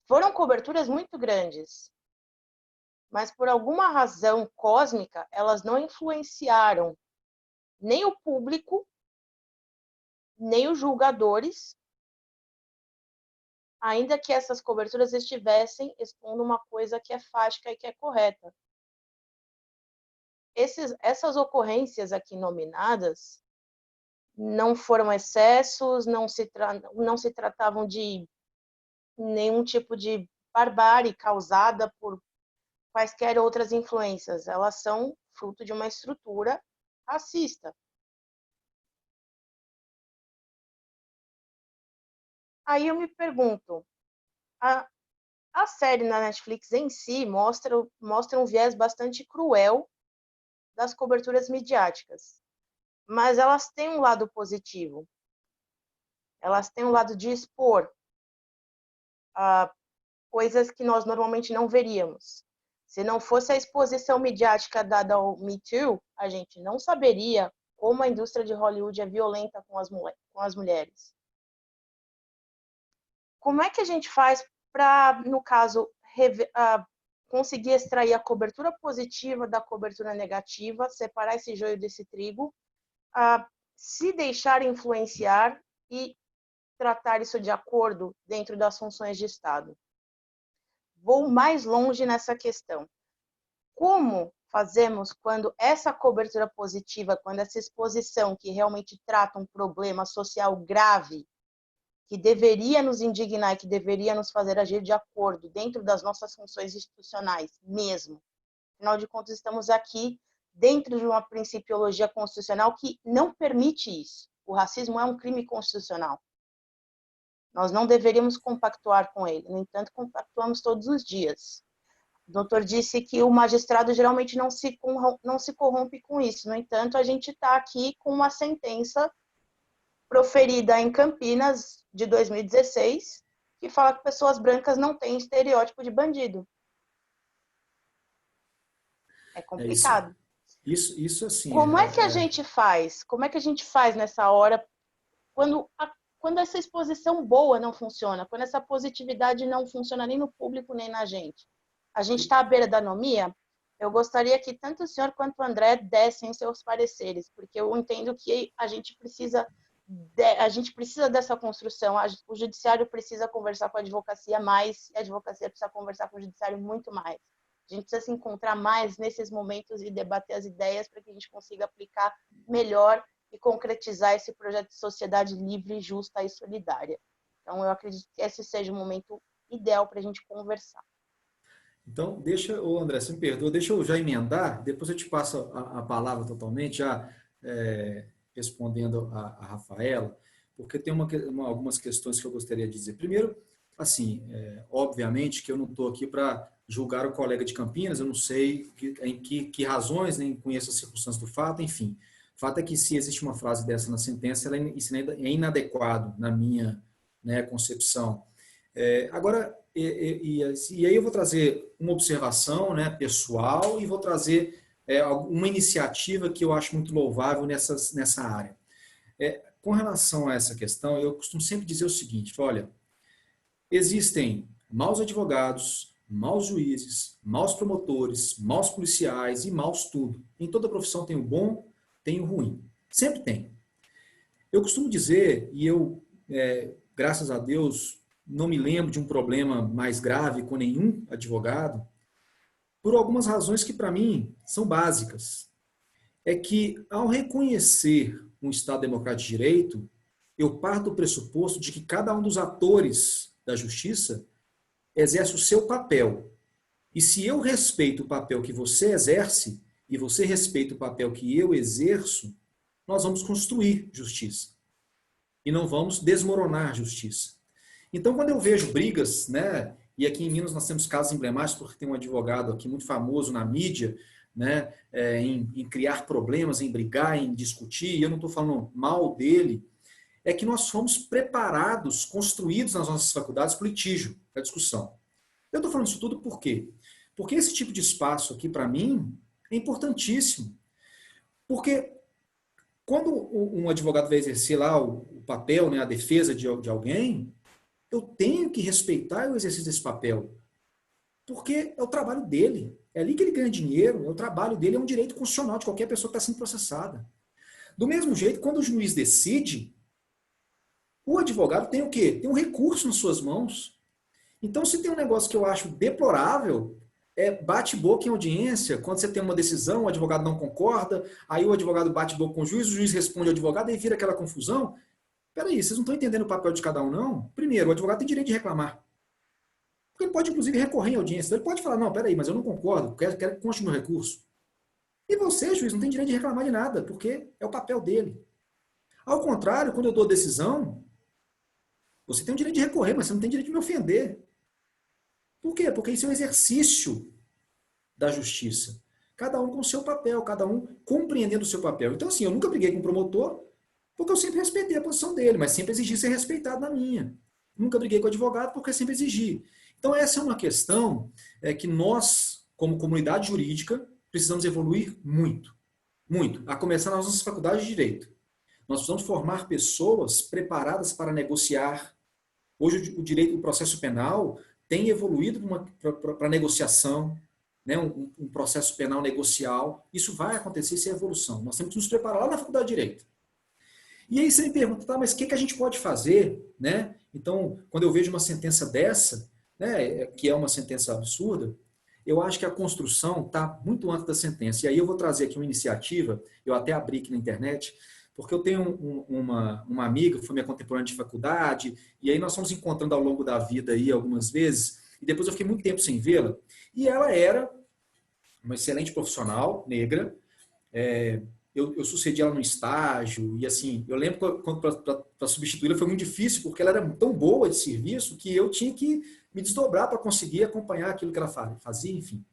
foram coberturas muito grandes. Mas por alguma razão cósmica, elas não influenciaram nem o público, nem os julgadores, ainda que essas coberturas estivessem expondo uma coisa que é fática e que é correta. Essas ocorrências aqui nominadas não foram excessos, não se tratavam de nenhum tipo de barbárie causada por quaisquer outras influências. Elas são fruto de uma estrutura racista. Aí eu me pergunto, a série na Netflix em si mostra um viés bastante cruel das coberturas midiáticas, mas elas têm um lado positivo. Elas têm um lado de expor coisas que nós normalmente não veríamos. Se não fosse a exposição midiática dada ao Me Too, a gente não saberia como a indústria de Hollywood é violenta com as mulheres. Como é que a gente faz para, no caso, conseguir extrair a cobertura positiva da cobertura negativa, separar esse joio desse trigo, se deixar influenciar e tratar isso de acordo dentro das funções de Estado? Vou mais longe nessa questão. Como fazemos quando essa cobertura positiva, quando essa exposição que realmente trata um problema social grave, que deveria nos indignar e que deveria nos fazer agir de acordo dentro das nossas funções institucionais mesmo? Afinal de contas, estamos aqui dentro de uma principiologia constitucional que não permite isso. O racismo é um crime constitucional. Nós não deveríamos compactuar com ele. No entanto, compactuamos todos os dias. O doutor disse que o magistrado geralmente não se corrompe com isso. No entanto, a gente está aqui com uma sentença proferida em Campinas, de 2016, que fala que pessoas brancas não têm estereótipo de bandido. É complicado. Isso assim... Como é que a gente faz? Como é que a gente faz nessa hora, quando essa exposição boa não funciona, quando essa positividade não funciona nem no público, nem na gente? A gente está à beira da anomia? Eu gostaria que tanto o senhor quanto o André dessem seus pareceres, porque eu entendo que a gente precisa dessa construção. O judiciário precisa conversar com a advocacia mais, e a advocacia precisa conversar com o judiciário muito mais. A gente precisa se encontrar mais nesses momentos e debater as ideias para que a gente consiga aplicar melhor e concretizar esse projeto de sociedade livre, justa e solidária. Então, eu acredito que esse seja o momento ideal para a gente conversar. Então, André, se me perdoa, deixa eu já emendar, depois eu te passo a palavra totalmente, já respondendo a Rafaela, porque tem algumas questões que eu gostaria de dizer. Primeiro, assim, obviamente que eu não estou aqui para julgar o colega de Campinas, eu não sei em que razões, nem conheço as circunstâncias do fato, enfim. O fato é que se existe uma frase dessa na sentença, ela é inadequado na minha, né, concepção. Agora, e aí eu vou trazer uma observação, né, pessoal, e vou trazer uma iniciativa que eu acho muito louvável nessa área. Com relação a essa questão, eu costumo sempre dizer o seguinte, olha, existem maus advogados, maus juízes, maus promotores, maus policiais e maus tudo. Em toda profissão tem o bom, tem o ruim. Sempre tem. Eu costumo dizer, e eu, graças a Deus, não me lembro de um problema mais grave com nenhum advogado, por algumas razões que, para mim, são básicas. É que, ao reconhecer um Estado democrático de direito, eu parto do pressuposto de que cada um dos atores da justiça exerce o seu papel. E se eu respeito o papel que você exerce, e você respeita o papel que eu exerço, nós vamos construir justiça. E não vamos desmoronar justiça. Então, quando eu vejo brigas, né, e aqui em Minas nós temos casos emblemáticos, porque tem um advogado aqui muito famoso na mídia, né, em criar problemas, em brigar, em discutir, e eu não estou falando mal dele, é que nós fomos preparados, construídos nas nossas faculdades para o litígio, para a discussão. Eu estou falando isso tudo por quê? Porque esse tipo de espaço aqui, para mim, é importantíssimo. Porque quando um advogado vai exercer lá o papel, né, a defesa de alguém, eu tenho que respeitar o exercício desse papel. Porque é o trabalho dele. É ali que ele ganha dinheiro, é o trabalho dele, é um direito constitucional de qualquer pessoa que está sendo processada. Do mesmo jeito, quando o juiz decide, o advogado tem o quê? Tem um recurso nas suas mãos. Então, se tem um negócio que eu acho deplorável, bate-boca em audiência, quando você tem uma decisão, o advogado não concorda, aí o advogado bate-boca com o juiz responde ao advogado, aí vira aquela confusão. Peraí, vocês não estão entendendo o papel de cada um, não? Primeiro, o advogado tem direito de reclamar. Porque ele pode, inclusive, recorrer em audiência. Ele pode falar, não, peraí, mas eu não concordo, quero que conste meu recurso. E você, juiz, não tem direito de reclamar de nada, porque é o papel dele. Ao contrário, quando eu dou decisão, você tem o direito de recorrer, mas você não tem direito de me ofender. Por quê? Porque isso é um exercício da justiça. Cada um com o seu papel, cada um compreendendo o seu papel. Então, assim, eu nunca briguei com o promotor, porque eu sempre respeitei a posição dele, mas sempre exigi ser respeitado na minha. Nunca briguei com o advogado, porque sempre exigi. Então, essa é uma questão que nós, como comunidade jurídica, precisamos evoluir muito. Muito. A começar nas nossas faculdades de Direito. Nós precisamos formar pessoas preparadas para negociar. Hoje, o direito, o processo penal tem evoluído para negociação, né? Um processo penal negocial. Isso vai acontecer, isso é evolução. Nós temos que nos preparar lá na faculdade de Direito. E aí você me pergunta, tá, mas o que a gente pode fazer? Né? Então, quando eu vejo uma sentença dessa, né, que é uma sentença absurda, eu acho que a construção está muito antes da sentença. E aí eu vou trazer aqui uma iniciativa, eu até abri aqui na internet, porque eu tenho uma amiga que foi minha contemporânea de faculdade, e aí nós fomos encontrando ao longo da vida aí algumas vezes, e depois eu fiquei muito tempo sem vê-la, e ela era uma excelente profissional, negra, eu sucedi ela no estágio, e assim, eu lembro que para substituí-la foi muito difícil, porque ela era tão boa de serviço que eu tinha que me desdobrar para conseguir acompanhar aquilo que ela fazia, enfim.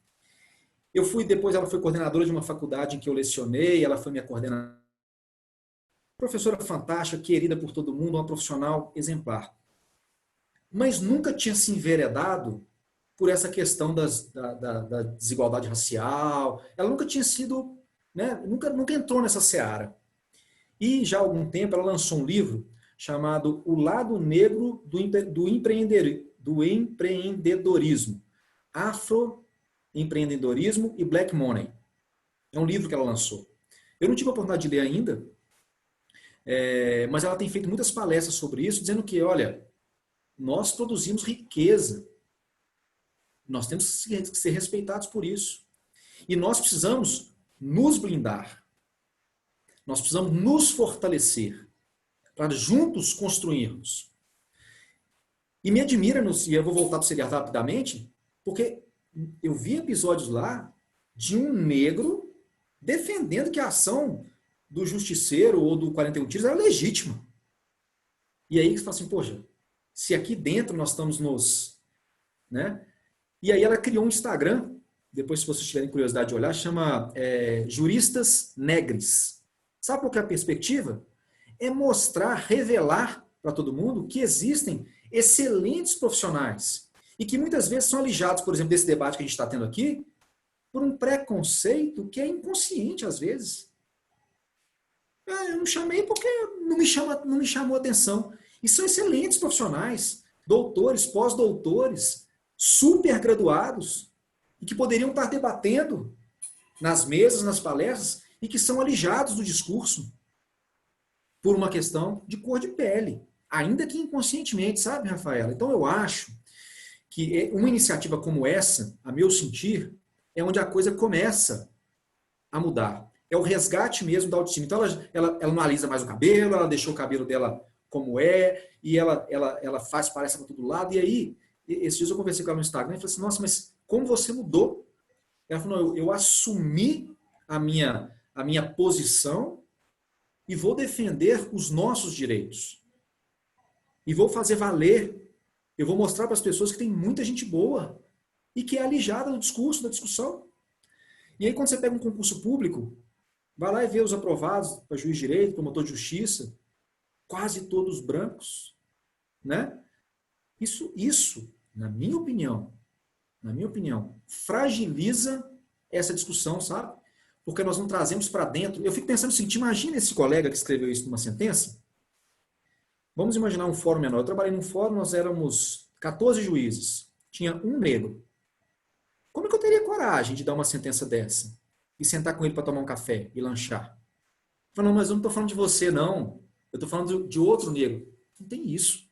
Depois ela foi coordenadora de uma faculdade em que eu lecionei, ela foi minha coordenadora. Professora fantástica, querida por todo mundo, uma profissional exemplar. Mas nunca tinha se enveredado por essa questão da desigualdade racial, ela nunca tinha sido... Né? Nunca entrou nessa seara. E já há algum tempo ela lançou um livro chamado O Lado Negro do Empreendedorismo. Afroempreendedorismo e Black Money. É um livro que ela lançou. Eu não tive a oportunidade de ler ainda, mas ela tem feito muitas palestras sobre isso, dizendo que, olha, nós produzimos riqueza. Nós temos que ser respeitados por isso. E nós precisamos nos blindar. Nós precisamos nos fortalecer para juntos construirmos. E me admira, e eu vou voltar para o seriado rapidamente, porque eu vi episódios lá de um negro defendendo que a ação do Justiceiro ou do 41 Tiros era legítima. E aí você fala assim, poxa, se aqui dentro nós estamos nos... né? E aí ela criou um Instagram, depois se vocês tiverem curiosidade de olhar, chama Juristas Negres. Sabe qual que é a perspectiva? É mostrar, revelar para todo mundo que existem excelentes profissionais e que muitas vezes são alijados, por exemplo, desse debate que a gente está tendo aqui, por um preconceito que é inconsciente às vezes. Eu não chamei porque não me chamou atenção. E são excelentes profissionais, doutores, pós-doutores, super graduados, e que poderiam estar debatendo nas mesas, nas palestras, e que são alijados do discurso por uma questão de cor de pele, ainda que inconscientemente, sabe, Rafaela? Então eu acho que uma iniciativa como essa, a meu sentir, é onde a coisa começa a mudar. É o resgate mesmo da autoestima. Então ela não alisa mais o cabelo, ela deixou o cabelo dela como é, e ela faz palestra para todo lado, e aí, esses dias eu conversei com ela no Instagram e falei assim, nossa, mas como você mudou? Ela falou, não, eu assumi a minha posição e vou defender os nossos direitos. E vou fazer valer. Eu vou mostrar para as pessoas que tem muita gente boa e que é alijada do discurso, da discussão. E aí, quando você pega um concurso público, vai lá e vê os aprovados para juiz de direito, promotor de justiça, quase todos brancos, né? Isso, na minha opinião, fragiliza essa discussão, sabe? Porque nós não trazemos para dentro. Eu fico pensando o seguinte, imagina esse colega que escreveu isso numa sentença. Vamos imaginar um fórum menor. Eu trabalhei num fórum, nós éramos 14 juízes. Tinha um negro. Como é que eu teria coragem de dar uma sentença dessa? E sentar com ele para tomar um café e lanchar? Falei, não, mas eu não estou falando de você, não. Eu estou falando de outro negro. Não tem isso.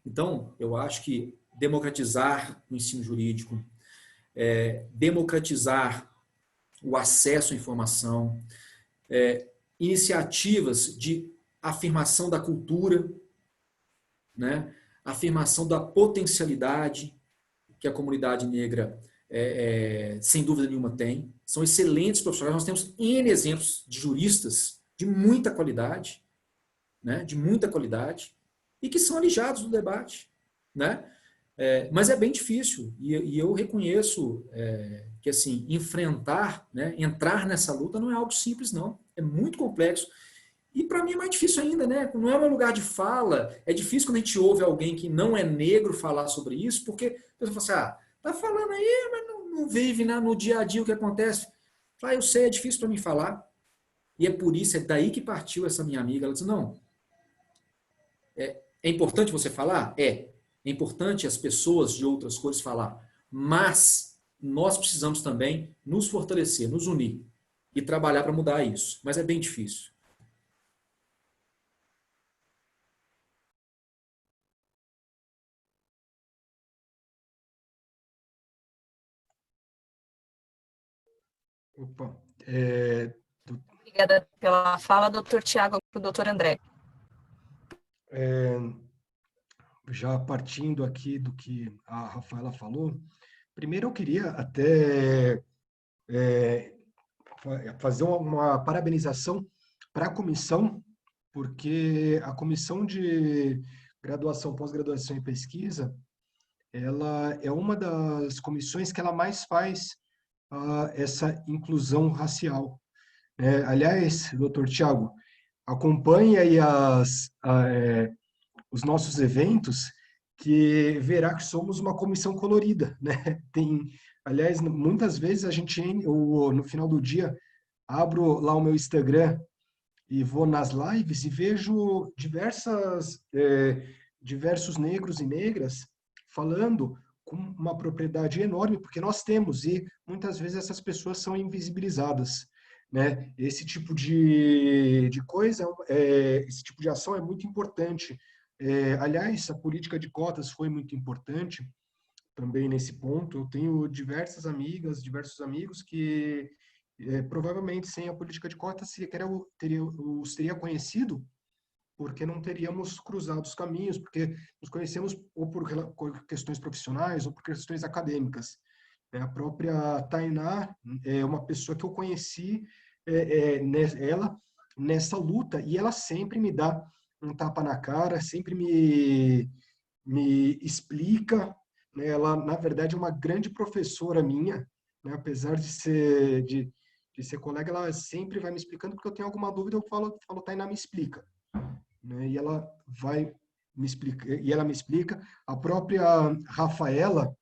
Então, eu acho que democratizar o ensino jurídico, democratizar o acesso à informação, iniciativas de afirmação da cultura, né? Afirmação da potencialidade que a comunidade negra, sem dúvida nenhuma, tem. São excelentes profissionais. Nós temos N exemplos de juristas de muita qualidade, né? De muita qualidade, e que são alijados do debate, né? Mas é bem difícil, e eu reconheço que assim, enfrentar, né, entrar nessa luta não é algo simples, não. É muito complexo. E para mim é mais difícil ainda, né? Não é meu lugar de fala. É difícil quando a gente ouve alguém que não é negro falar sobre isso, porque a pessoa fala assim, tá falando aí, mas não vive, né, no dia a dia o que acontece. Eu sei, é difícil para mim falar. E é por isso, é daí que partiu essa minha amiga. Ela disse, não, é importante você falar? É importante as pessoas de outras cores falar, mas nós precisamos também nos fortalecer, nos unir e trabalhar para mudar isso. Mas é bem difícil. Opa, Obrigada pela fala, doutor Tiago, para o doutor André. Já partindo aqui do que a Rafaela falou, primeiro eu queria até fazer uma parabenização para a comissão, porque a comissão de graduação, pós-graduação e pesquisa, ela é uma das comissões que ela mais faz essa inclusão racial. Aliás, doutor Tiago, acompanhe aí os nossos eventos, que verá que somos uma comissão colorida, né? Aliás, muitas vezes a gente, no final do dia, abro lá o meu Instagram e vou nas lives e vejo diversos negros e negras falando com uma propriedade enorme, porque nós temos, e muitas vezes essas pessoas são invisibilizadas, né? Esse tipo de coisa, esse tipo de ação é muito importante. Aliás, a política de cotas foi muito importante também nesse ponto. Eu tenho diversas amigas, diversos amigos que provavelmente sem a política de cotas os teria conhecido, porque não teríamos cruzado os caminhos, porque nos conhecemos ou por questões profissionais ou por questões acadêmicas. A própria Tainá é uma pessoa que eu conheci, ela nessa luta, e ela sempre me dá um tapa na cara, sempre me explica, né? Ela, na verdade, é uma grande professora minha, né? Apesar de ser colega, ela sempre vai me explicando, porque eu tenho alguma dúvida, eu falo, Tainá, me explica, né? E ela vai me explicar, e ela me explica. A própria Rafaela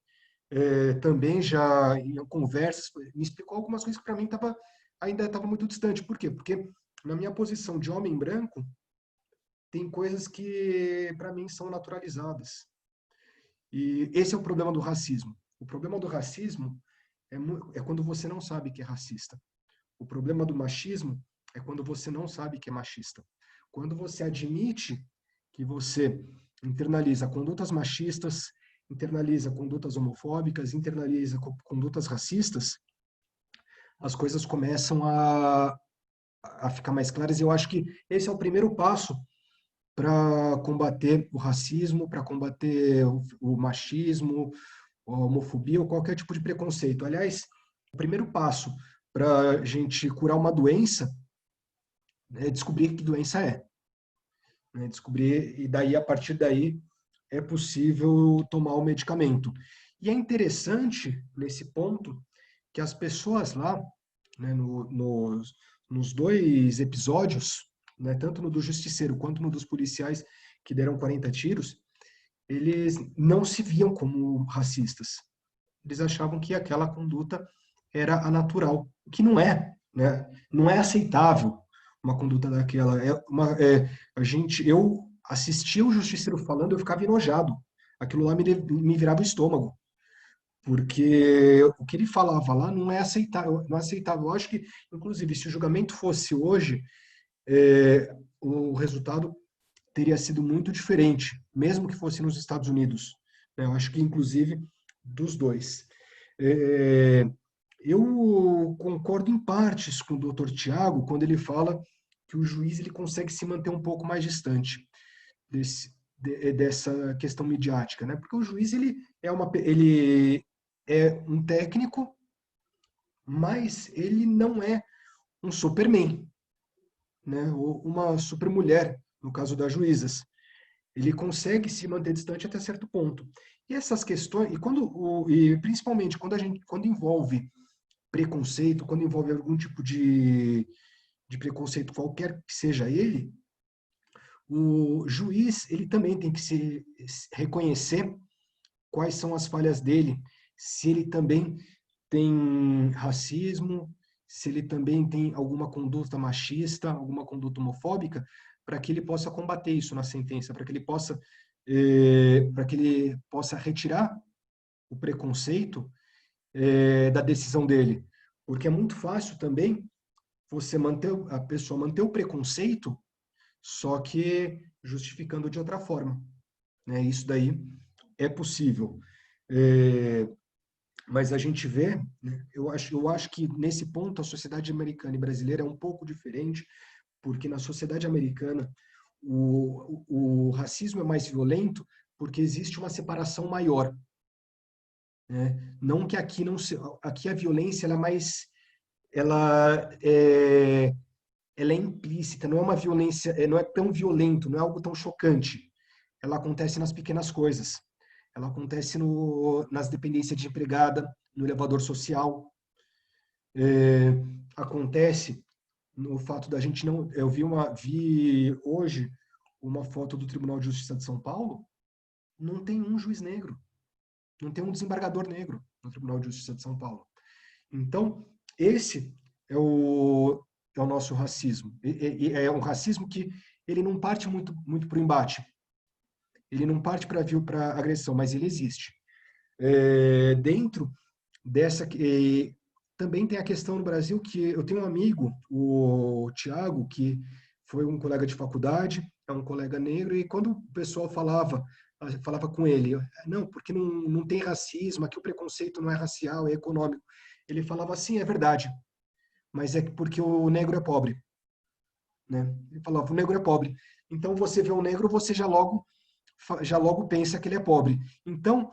também já em conversas me explicou algumas coisas que para mim ainda estava muito distante. Por quê? Porque na minha posição de homem branco, tem coisas que para mim são naturalizadas. E esse é o problema do racismo. O problema do racismo é quando você não sabe que é racista. O problema do machismo é quando você não sabe que é machista. Quando você admite que você internaliza condutas machistas, internaliza condutas homofóbicas, internaliza condutas racistas, as coisas começam a ficar mais claras. E eu acho que esse é o primeiro passo para combater o racismo, para combater o machismo, a homofobia ou qualquer tipo de preconceito. Aliás, o primeiro passo para a gente curar uma doença é descobrir que doença é. Né? Descobrir, e daí, a partir daí, é possível tomar o medicamento. E é interessante, nesse ponto, que as pessoas lá, né, nos dois episódios, né, tanto no do Justiceiro quanto no dos policiais que deram 40 tiros, eles não se viam como racistas. Eles achavam que aquela conduta era a natural, o que não é, né? Não é aceitável uma conduta daquela. Eu assistia o Justiceiro falando, eu ficava enojado. Aquilo lá me virava o estômago, porque o que ele falava lá não é aceitável, não é aceitável. Eu acho que, inclusive, se o julgamento fosse hoje, o resultado teria sido muito diferente, mesmo que fosse nos Estados Unidos. Eu acho que, inclusive, dos dois. Eu concordo em partes com o Dr. Tiago quando ele fala que o juiz ele consegue se manter um pouco mais distante dessa questão midiática, né? Porque o juiz ele é um técnico, mas ele não é um Superman, né? Ou uma supermulher, no caso das juízas. Ele consegue se manter distante até certo ponto. E essas questões, e principalmente quando envolve preconceito, quando envolve algum tipo de preconceito, qualquer que seja ele, o juiz ele também tem que se reconhecer quais são as falhas dele, se ele também tem racismo, se ele também tem alguma conduta machista, alguma conduta homofóbica, para que ele possa combater isso na sentença, para que ele possa retirar o preconceito da decisão dele. Porque é muito fácil também a pessoa manter o preconceito, só que justificando de outra forma. Né? Isso daí é possível. Mas a gente vê, né, eu acho que nesse ponto a sociedade americana e brasileira é um pouco diferente, porque na sociedade americana o racismo é mais violento porque existe uma separação maior. Né? Não que aqui aqui a violência ela é implícita, não é uma violência, não é tão violento, não é algo tão chocante. Ela acontece nas pequenas coisas. Ela acontece nas dependências de empregada, no elevador social. Acontece no fato da gente não... Eu vi hoje uma foto do Tribunal de Justiça de São Paulo, não tem um juiz negro, não tem um desembargador negro no Tribunal de Justiça de São Paulo. Então, esse é o nosso racismo. É um racismo que ele não parte muito para o embate. Ele não parte para agressão, mas ele existe. Dentro dessa... também tem a questão no Brasil que eu tenho um amigo, o Tiago, que foi um colega de faculdade, é um colega negro, e quando o pessoal falava com ele, não, porque não tem racismo, aqui o preconceito não é racial, é econômico. Ele falava assim, é verdade, mas é porque o negro é pobre. Né? Ele falava, o negro é pobre. Então, você vê um negro, você já logo pensa que ele é pobre. Então,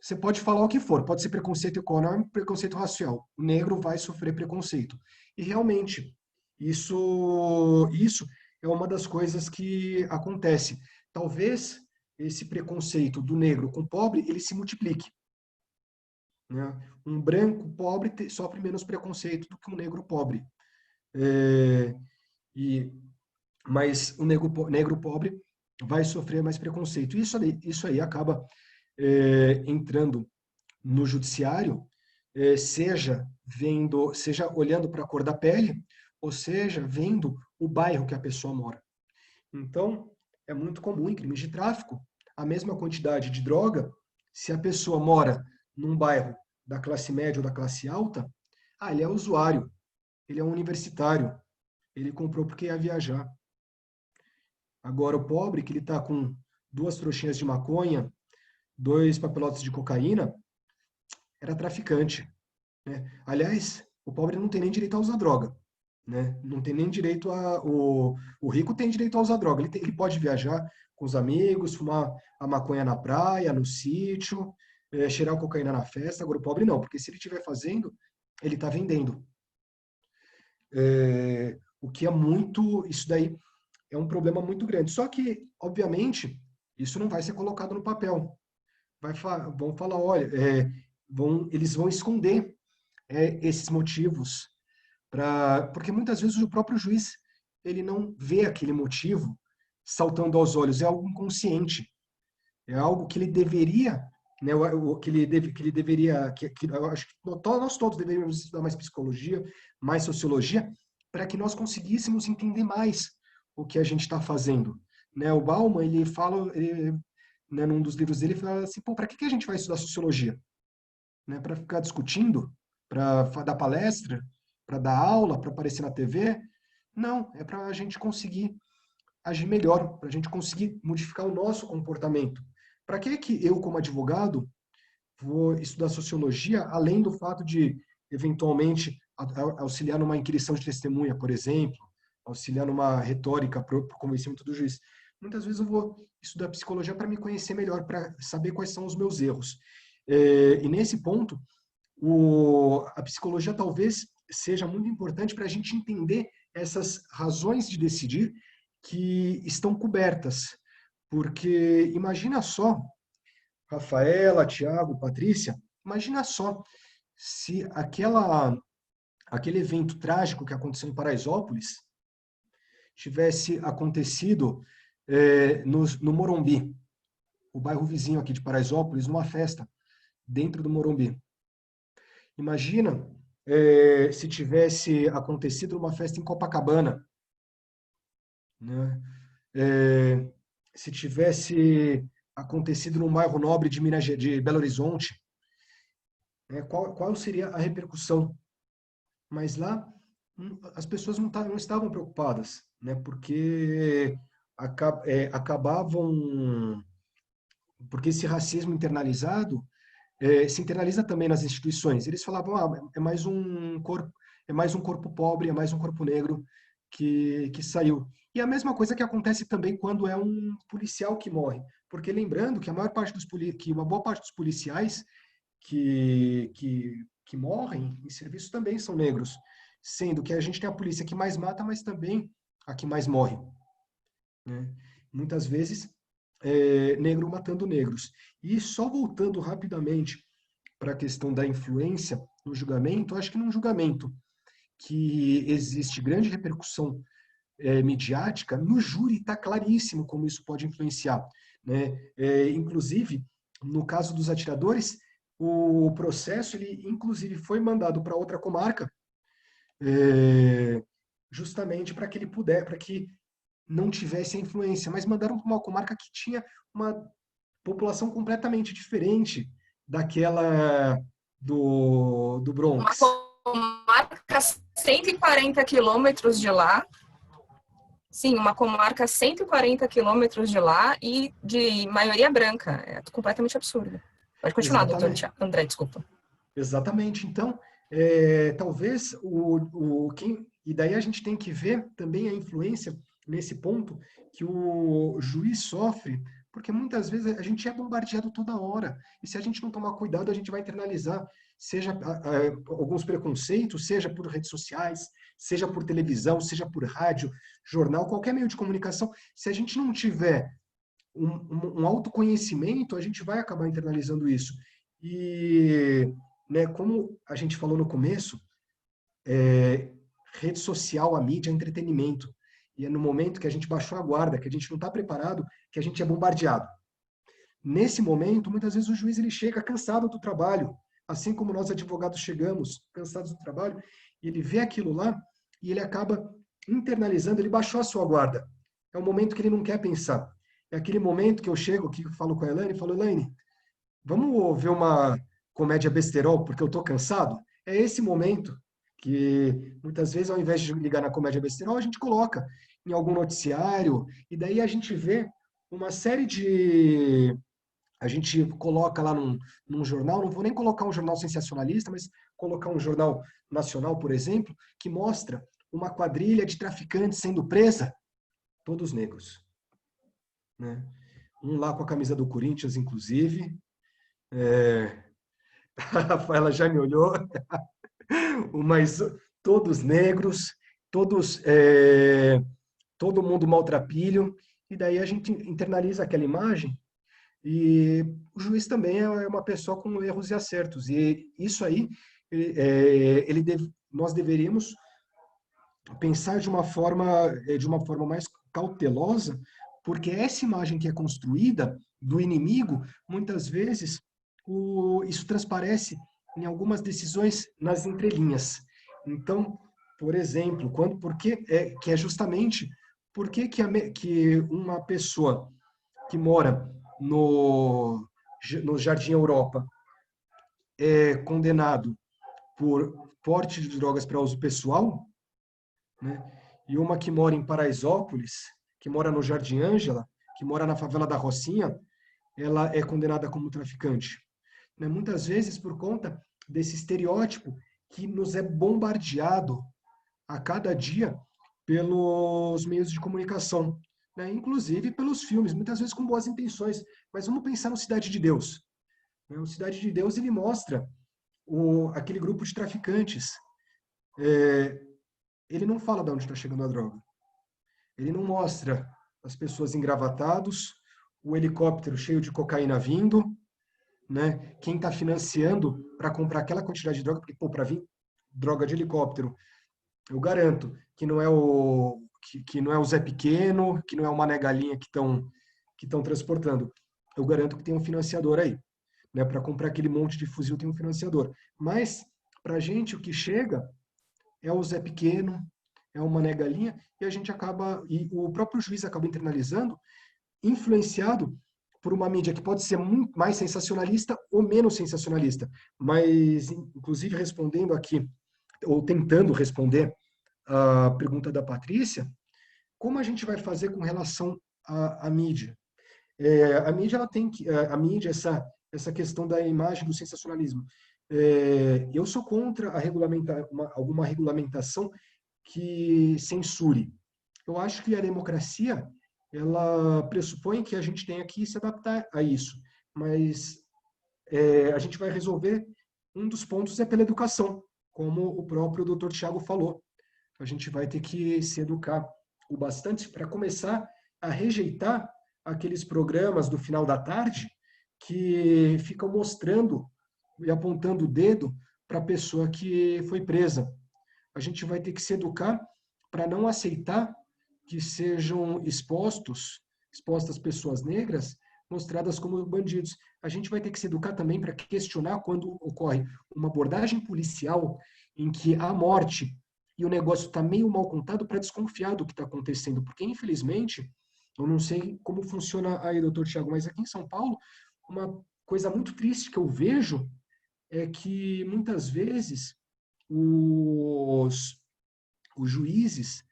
você pode falar o que for, pode ser preconceito econômico, preconceito racial. O negro vai sofrer preconceito. E realmente, isso é uma das coisas que acontece. Talvez esse preconceito do negro com o pobre, ele se multiplique, né? Um branco pobre sofre menos preconceito do que um negro pobre. É, mas o negro pobre vai sofrer mais preconceito. Isso aí acaba entrando no judiciário, seja olhando para a cor da pele, ou seja, vendo o bairro que a pessoa mora. Então, é muito comum em crimes de tráfico, a mesma quantidade de droga, se a pessoa mora num bairro da classe média ou da classe alta, ele é usuário, ele é um universitário, ele comprou porque ia viajar. Agora, o pobre, que ele está com 2 trouxinhas de maconha, 2 papelotes de cocaína, era traficante, né? Aliás, o pobre não tem nem direito a usar droga, né? Não tem nem direito a... O rico tem direito a usar droga. Ele pode viajar com os amigos, fumar a maconha na praia, no sítio, cheirar a cocaína na festa. Agora, o pobre não, porque se ele estiver fazendo, ele está vendendo. O que é muito... Isso daí é um problema muito grande. Só que, obviamente, isso não vai ser colocado no papel. Vão falar, olha, eles vão esconder esses motivos, porque muitas vezes o próprio juiz ele não vê aquele motivo saltando aos olhos, é algo inconsciente, é algo que ele deveria, né, que ele deveria, que eu acho que nós todos deveríamos estudar mais psicologia, mais sociologia, para que nós conseguíssemos entender mais o que a gente está fazendo. Né? O Bauman, ele fala, né, num dos livros dele, fala assim, para que a gente vai estudar sociologia? Né? Para ficar discutindo? Para dar palestra? Para dar aula? Para aparecer na TV? Não, é para a gente conseguir agir melhor, para a gente conseguir modificar o nosso comportamento. Para que eu, como advogado, vou estudar sociologia, além do fato de, eventualmente, auxiliar numa inquirição de testemunha, por exemplo, auxiliar numa retórica para o convencimento do juiz? Muitas vezes eu vou estudar psicologia para me conhecer melhor, para saber quais são os meus erros. E nesse ponto, a psicologia talvez seja muito importante para a gente entender essas razões de decidir que estão cobertas. Porque imagina só, Rafaela, Tiago, Patrícia, imagina só se aquele evento trágico que aconteceu em Paraisópolis tivesse acontecido no Morumbi, o bairro vizinho aqui de Paraisópolis, numa festa dentro do Morumbi. Imagina se tivesse acontecido uma festa em Copacabana, né? Se tivesse acontecido num bairro nobre de Belo Horizonte, né? Qual seria a repercussão? Mas lá as pessoas não estavam preocupadas, né? Porque acabavam, porque esse racismo internalizado se internaliza também nas instituições. Eles falavam, é mais um corpo pobre, é mais um corpo negro que saiu. E a mesma coisa que acontece também quando é um policial que morre. Porque lembrando que uma boa parte dos policiais que morrem em serviço também são negros. Sendo que a gente tem a polícia que mais mata, mas também a que mais morre. Né? Muitas vezes, negro matando negros. E só voltando rapidamente para a questão da influência no julgamento, acho que num julgamento que existe grande repercussão midiática, no júri está claríssimo como isso pode influenciar. Né? Inclusive, no caso dos atiradores, o processo, ele inclusive foi mandado para outra comarca, justamente para que não tivesse a influência, mas mandaram para uma comarca que tinha uma população completamente diferente daquela do Bronx. Uma comarca 140 quilômetros de lá. Sim, uma comarca 140 quilômetros de lá e de maioria branca. É completamente absurdo. Pode continuar, doutor André, desculpa. Exatamente. Então, talvez e daí a gente tem que ver também a influência nesse ponto que o juiz sofre Porque muitas vezes a gente é bombardeado toda hora. E se a gente não tomar cuidado, a gente vai internalizar, seja alguns preconceitos, seja por redes sociais, seja por televisão, seja por rádio, jornal, qualquer meio de comunicação. Se a gente não tiver um autoconhecimento, a gente vai acabar internalizando isso. E, né, como a gente falou no começo, rede social, a mídia, entretenimento. E é no momento que a gente baixou a guarda, que a gente não está preparado, que a gente é bombardeado. Nesse momento, muitas vezes o juiz ele chega cansado do trabalho, assim como nós advogados chegamos cansados do trabalho, e ele vê aquilo lá e ele acaba internalizando, ele baixou a sua guarda. É um momento que ele não quer pensar. É aquele momento que eu chego, que eu falo com a Elaine, e falo, Elaine, vamos ver uma comédia besterol porque eu estou cansado? É esse momento que muitas vezes, ao invés de ligar na comédia besterol, a gente coloca em algum noticiário, e daí a gente vê uma série de... A gente coloca lá num jornal, não vou nem colocar um jornal sensacionalista, mas colocar um jornal nacional, por exemplo, que mostra uma quadrilha de traficantes sendo presa, todos negros. Né? Um lá com a camisa do Corinthians, inclusive. A Rafaela já me olhou. Mas todos negros, todos, todo mundo maltrapilho, e daí a gente internaliza aquela imagem, e o juiz também é uma pessoa com erros e acertos, e isso aí nós deveríamos pensar de uma forma mais cautelosa, porque essa imagem que é construída do inimigo, muitas vezes, isso transparece em algumas decisões nas entrelinhas. Então, por exemplo, que é justamente por que uma pessoa que mora no Jardim Europa é condenado por porte de drogas para uso pessoal, né? E uma que mora em Paraisópolis, que mora no Jardim Ângela, que mora na favela da Rocinha, ela é condenada como traficante. Né? Muitas vezes por conta desse estereótipo que nos é bombardeado a cada dia pelos meios de comunicação, né? Inclusive pelos filmes, muitas vezes com boas intenções. Mas vamos pensar no Cidade de Deus. O Cidade de Deus ele mostra aquele grupo de traficantes. Ele não fala de onde está chegando a droga. Ele não mostra as pessoas engravatados, o helicóptero cheio de cocaína vindo, né? Quem está financiando para comprar aquela quantidade de droga, porque, para vir droga de helicóptero, eu garanto que não é o Zé Pequeno, que não é o Mané Galinha que estão transportando. Eu garanto que tem um financiador aí. Né? Para comprar aquele monte de fuzil tem um financiador. Mas, para a gente, o que chega é o Zé Pequeno, é o Mané Galinha, e o próprio juiz acaba internalizando, influenciado por uma mídia que pode ser muito mais sensacionalista ou menos sensacionalista. Mas, inclusive, respondendo aqui, ou tentando responder a pergunta da Patrícia, como a gente vai fazer com relação à mídia? A mídia, ela tem que... A mídia, essa questão da imagem do sensacionalismo. Eu sou contra alguma regulamentação que censure. Eu acho que a democracia, ela pressupõe que a gente tenha que se adaptar a isso, mas a gente vai resolver, um dos pontos é pela educação, como o próprio Dr. Tiago falou. A gente vai ter que se educar o bastante para começar a rejeitar aqueles programas do final da tarde que ficam mostrando e apontando o dedo para a pessoa que foi presa. A gente vai ter que se educar para não aceitar que sejam expostas pessoas negras mostradas como bandidos. A gente vai ter que se educar também para questionar quando ocorre uma abordagem policial em que há morte e o negócio está meio mal contado, para desconfiar do que está acontecendo. Porque, infelizmente, eu não sei como funciona aí, doutor Tiago, mas aqui em São Paulo, uma coisa muito triste que eu vejo é que, muitas vezes, os juízes,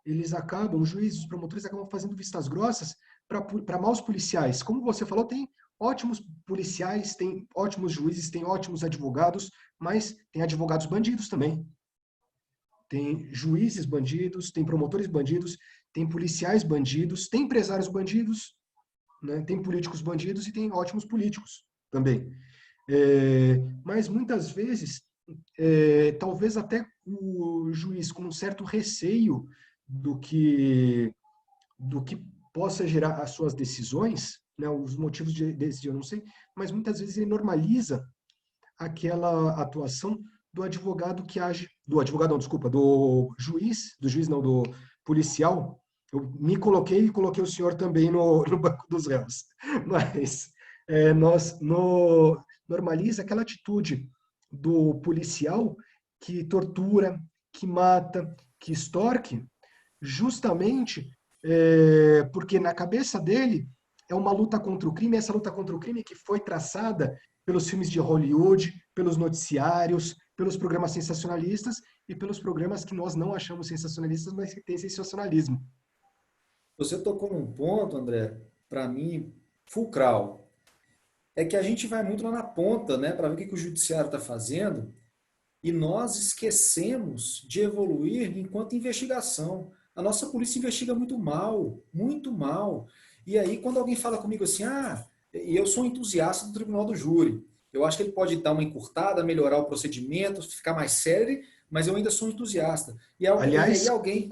os promotores acabam fazendo vistas grossas para maus policiais. Como você falou, tem ótimos policiais, tem ótimos juízes, tem ótimos advogados, mas tem advogados bandidos também. Tem juízes bandidos, tem promotores bandidos, tem policiais bandidos, tem empresários bandidos. né? Tem políticos bandidos e tem ótimos políticos também. Mas muitas vezes, talvez até o juiz com um certo receio do que possa gerar as suas decisões, né, os motivos de decidir, eu não sei, mas muitas vezes ele normaliza aquela atuação do advogado que age, do advogado não, desculpa, do juiz não, do policial. Eu me coloquei e coloquei o senhor também no banco dos réus, mas normaliza aquela atitude do policial que tortura, que mata, que extorque, justamente porque na cabeça dele é uma luta contra o crime, essa luta contra o crime que foi traçada pelos filmes de Hollywood, pelos noticiários, pelos programas sensacionalistas e pelos programas que nós não achamos sensacionalistas, mas que têm sensacionalismo. Você tocou num ponto, André, para mim, fulcral. É que a gente vai muito lá na ponta, né, para ver o que o judiciário está fazendo, e nós esquecemos de evoluir enquanto investigação. A nossa polícia investiga muito mal, muito mal. E aí, quando alguém fala comigo assim, eu sou um entusiasta do tribunal do júri, eu acho que ele pode dar uma encurtada, melhorar o procedimento, ficar mais sério, mas eu ainda sou um entusiasta. E aí alguém...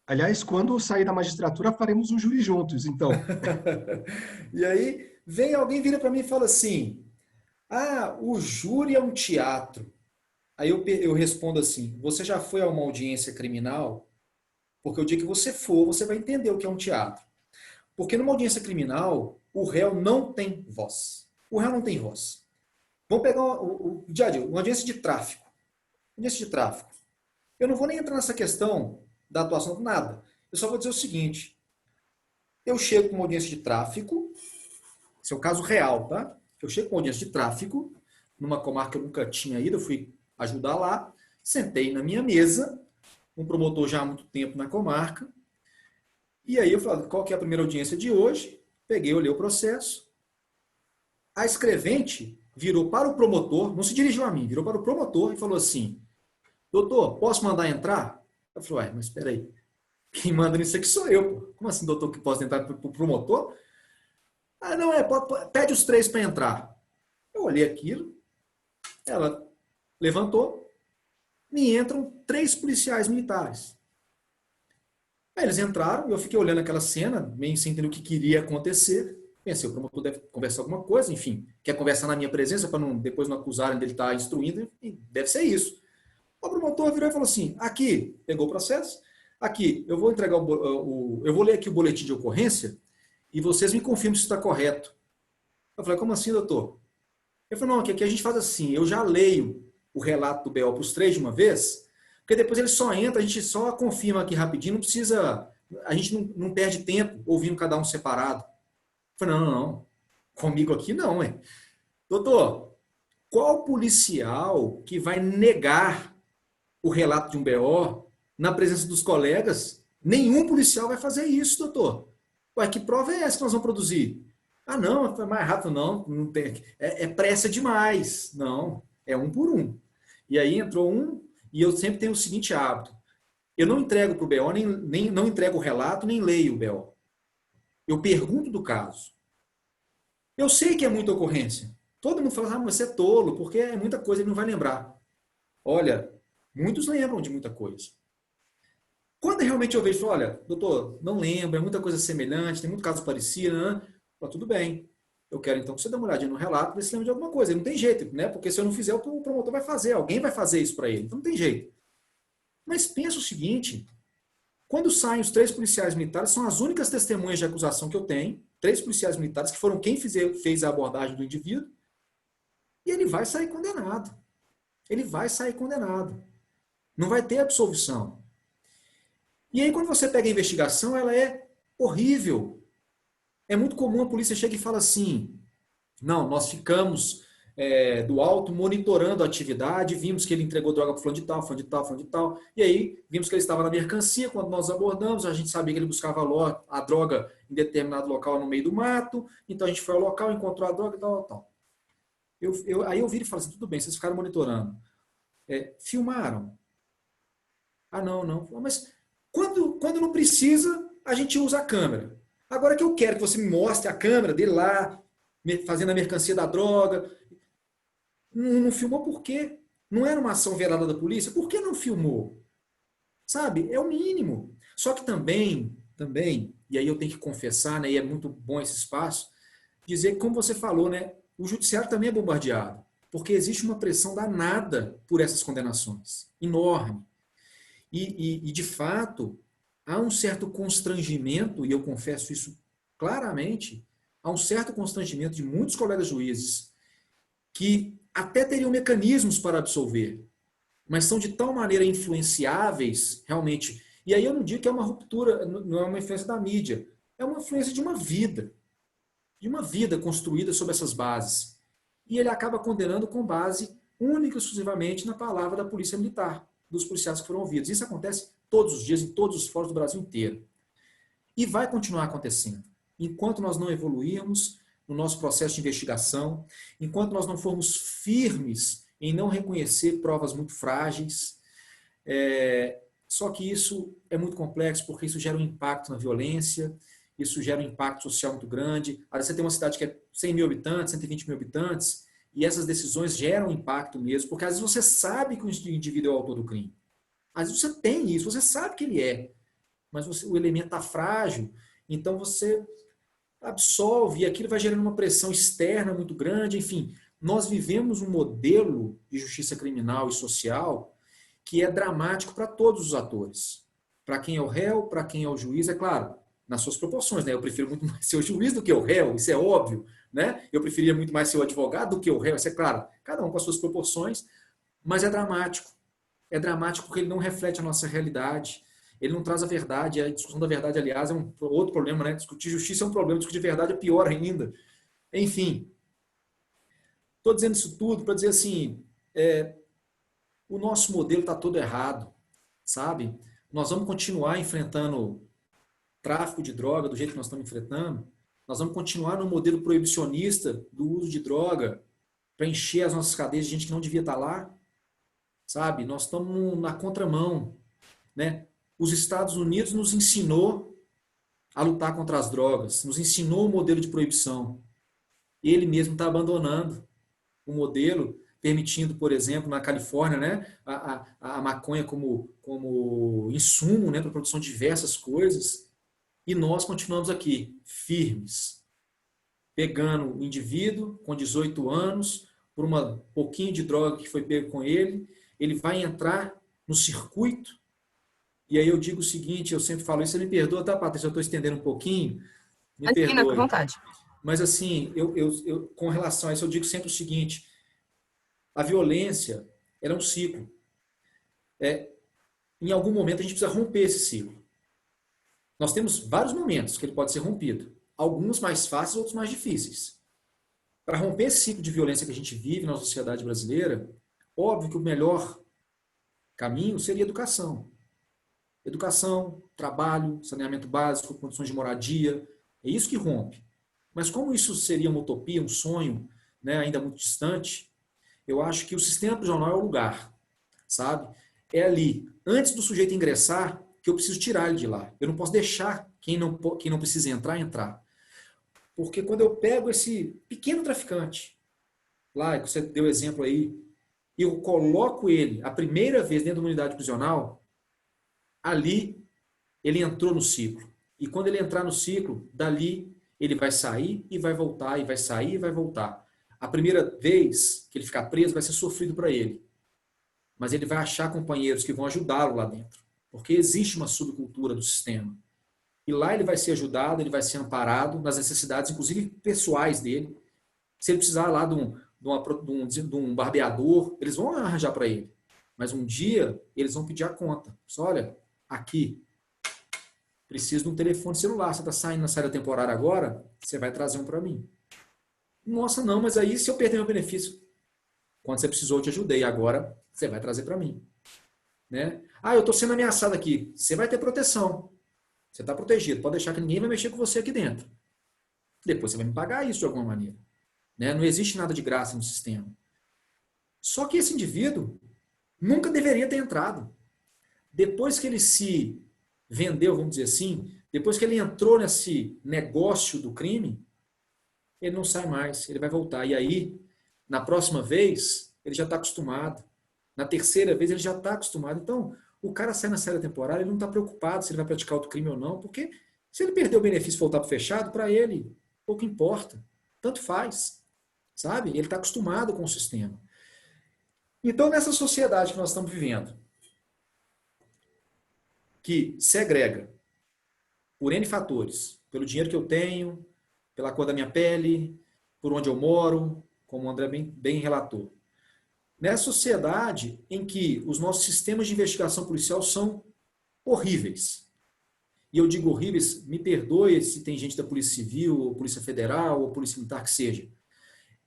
Aliás, quando sair da magistratura, faremos um júri juntos, então. E aí, vem alguém, vira para mim e fala assim, o júri é um teatro. Aí eu respondo assim, você já foi a uma audiência criminal? Porque o dia que você for, você vai entender o que é um teatro. Porque numa audiência criminal, o réu não tem voz. O réu não tem voz. Vamos pegar uma audiência de tráfico. Audiência de tráfico. Eu não vou nem entrar nessa questão da atuação, nada. Eu só vou dizer o seguinte. Eu chego com uma audiência de tráfico, esse é o caso real, tá? Eu chego com uma audiência de tráfico, numa comarca que eu nunca tinha ido, eu fui ajudar lá, sentei na minha mesa, um promotor já há muito tempo na comarca, e aí eu falei, qual que é a primeira audiência de hoje? Peguei, olhei o processo. A escrevente virou para o promotor, não se dirigiu a mim, virou para o promotor e falou assim, doutor, posso mandar entrar? Eu falei, mas espera aí, quem manda nisso aqui sou eu, pô. Como assim, doutor, que posso entrar para o promotor? Não, pede os 3 para entrar. Eu olhei aquilo, ela levantou, me entram 3 policiais militares. Aí eles entraram, eu fiquei olhando aquela cena, meio sem entender o que queria acontecer. Pensei, o promotor deve conversar alguma coisa, enfim, quer conversar na minha presença para depois não acusarem dele estar instruindo, e deve ser isso. O promotor virou e falou assim, aqui, pegou o processo, aqui, eu vou entregar eu vou ler aqui o boletim de ocorrência e vocês me confirmam se está correto. Eu falei, como assim, doutor? Ele falou, não, aqui a gente faz assim, eu já leio o relato do BO para os 3 de uma vez, porque depois ele só entra, a gente só confirma aqui rapidinho, não precisa, a gente não perde tempo ouvindo cada um separado. Eu falei, não, comigo aqui não, hein? Doutor, qual policial que vai negar o relato de um BO na presença dos colegas? Nenhum policial vai fazer isso, doutor. Ué, que prova é essa que nós vamos produzir? Não, foi mais rápido, não tem. É pressa demais. Não, é 1 por 1. E aí entrou um, e eu sempre tenho o seguinte hábito. Eu não entrego para o BO, nem não entrego o relato, nem leio o BO. Eu pergunto do caso. Eu sei que é muita ocorrência. Todo mundo fala, mas você é tolo, porque é muita coisa, ele não vai lembrar. Olha, muitos lembram de muita coisa. Quando realmente eu vejo, olha, doutor, não lembro, é muita coisa semelhante, tem muito caso parecido, né? Tudo bem. Eu quero então que você dê uma olhadinha no relato, ver se lembra de alguma coisa. Não tem jeito, né? Porque se eu não fizer, o promotor vai fazer, alguém vai fazer isso para ele. Então não tem jeito. Mas pensa o seguinte, quando saem os 3 policiais militares, são as únicas testemunhas de acusação que eu tenho, 3 policiais militares que foram quem fez a abordagem do indivíduo, e ele vai sair condenado. Ele vai sair condenado. Não vai ter absolvição. E aí quando você pega a investigação, ela é horrível. É muito comum a polícia chega e fala assim, não, nós ficamos do alto monitorando a atividade, vimos que ele entregou droga para fulano de tal, fulano de tal, fulano de tal, e aí vimos que ele estava na mercancia, quando nós abordamos, a gente sabia que ele buscava a droga em determinado local no meio do mato, então a gente foi ao local, encontrou a droga e tal, tal. Aí eu viro e falo assim, tudo bem, vocês ficaram monitorando. Filmaram? Não. Mas quando não precisa, a gente usa a câmera. Agora que eu quero que você me mostre a câmera dele lá, fazendo a mercancia da droga. Não filmou por quê? Não era uma ação velada da polícia? Por que não filmou? Sabe? É o mínimo. Só que também, e aí eu tenho que confessar, né, e é muito bom esse espaço, dizer que, como você falou, né, o judiciário também é bombardeado, porque existe uma pressão danada por essas condenações, enorme. E de fato, há um certo constrangimento, e eu confesso isso claramente, há um certo constrangimento de muitos colegas juízes que até teriam mecanismos para absolver, mas são de tal maneira influenciáveis, realmente. E aí eu não digo que é uma ruptura, não é uma influência da mídia, é uma influência de uma vida construída sobre essas bases. E ele acaba condenando com base única e exclusivamente na palavra da polícia militar, dos policiais que foram ouvidos. Isso acontece todos os dias, em todos os fóruns do Brasil inteiro. E vai continuar acontecendo. Enquanto nós não evoluirmos no nosso processo de investigação, enquanto nós não formos firmes em não reconhecer provas muito frágeis, só que isso é muito complexo, porque isso gera um impacto na violência, isso gera um impacto social muito grande. Às vezes você tem uma cidade que é 100 mil habitantes, 120 mil habitantes, e essas decisões geram impacto mesmo, porque às vezes você sabe que o indivíduo é o autor do crime. Às vezes você tem isso, você sabe que ele é, mas o elemento está frágil, então você absolve, e aquilo vai gerando uma pressão externa muito grande. Enfim, nós vivemos um modelo de justiça criminal e social que é dramático para todos os atores. Para quem é o réu, para quem é o juiz, é claro, nas suas proporções, né? Eu prefiro muito mais ser o juiz do que o réu, isso é óbvio, né? Eu preferia muito mais ser o advogado do que o réu, isso é claro, cada um com as suas proporções, mas é dramático. É dramático porque ele não reflete a nossa realidade, ele não traz a verdade. A discussão da verdade, aliás, é um outro problema, né? Discutir justiça é um problema, discutir verdade é pior ainda. Enfim, estou dizendo isso tudo para dizer assim, o nosso modelo está todo errado, sabe? Nós vamos continuar enfrentando tráfico de droga do jeito que nós estamos enfrentando, nós vamos continuar no modelo proibicionista do uso de droga para encher as nossas cadeias de gente que não devia estar lá, sabe? Nós estamos na contramão, né? Os Estados Unidos nos ensinou a lutar contra as drogas, nos ensinou o modelo de proibição. Ele mesmo está abandonando o modelo, permitindo, por exemplo, na Califórnia, né, a maconha como insumo, né, para a produção de diversas coisas, e nós continuamos aqui, firmes, pegando o indivíduo com 18 anos, por um pouquinho de droga que foi pego com ele vai entrar no circuito. E aí eu digo o seguinte, eu sempre falo isso, você me perdoa, tá, Patrícia? Eu estou estendendo um pouquinho, me perdoe. Com vontade. Mas assim, eu, com relação a isso, eu digo sempre o seguinte, a violência, ela é um ciclo. Em algum momento a gente precisa romper esse ciclo. Nós temos vários momentos que ele pode ser rompido. Alguns mais fáceis, outros mais difíceis. Para romper esse ciclo de violência que a gente vive na sociedade brasileira, óbvio que o melhor caminho seria educação. Educação, trabalho, saneamento básico, condições de moradia, é isso que rompe. Mas como isso seria uma utopia, um sonho, né, ainda muito distante, eu acho que o sistema prisional é o lugar, sabe? É ali, antes do sujeito ingressar, que eu preciso tirar ele de lá. Eu não posso deixar quem não precisa entrar. Porque quando eu pego esse pequeno traficante, lá, que você deu exemplo aí, e eu coloco ele a primeira vez dentro de uma unidade prisional, ali ele entrou no ciclo. E quando ele entrar no ciclo, dali ele vai sair e vai voltar, e vai sair e vai voltar. A primeira vez que ele ficar preso vai ser sofrido para ele. Mas ele vai achar companheiros que vão ajudá-lo lá dentro. Porque existe uma subcultura do sistema. E lá ele vai ser ajudado, ele vai ser amparado nas necessidades, inclusive pessoais dele. Se ele precisar lá de um barbeador, eles vão arranjar para ele. Mas um dia eles vão pedir a conta. Só, olha, aqui, preciso de um telefone celular. Você está saindo na saída temporária agora? Você vai trazer um para mim. Nossa, não, mas aí se eu perder meu benefício? Quando você precisou, eu te ajudei. Agora você vai trazer para mim. Né? Ah, eu estou sendo ameaçado aqui. Você vai ter proteção. Você está protegido. Pode deixar que ninguém vai mexer com você aqui dentro. Depois você vai me pagar isso de alguma maneira. Né? Não existe nada de graça no sistema. Só que esse indivíduo nunca deveria ter entrado. Depois que ele se vendeu, vamos dizer assim, Depois que ele entrou nesse negócio do crime, ele não sai mais, ele vai voltar. E aí, na próxima vez, ele já está acostumado. Na terceira vez, ele já está acostumado. Então, o cara sai na série temporária, ele não está preocupado se ele vai praticar outro crime ou não, porque se ele perder o benefício e voltar para o fechado, para ele, pouco importa. Tanto faz. Sabe? Ele está acostumado com o sistema. Então, nessa sociedade que nós estamos vivendo, que segrega por N fatores, pelo dinheiro que eu tenho, pela cor da minha pele, por onde eu moro, como o André bem relatou. Nessa sociedade em que os nossos sistemas de investigação policial são horríveis. E eu digo horríveis, me perdoe se tem gente da Polícia Civil, ou Polícia Federal, ou Polícia Militar que seja.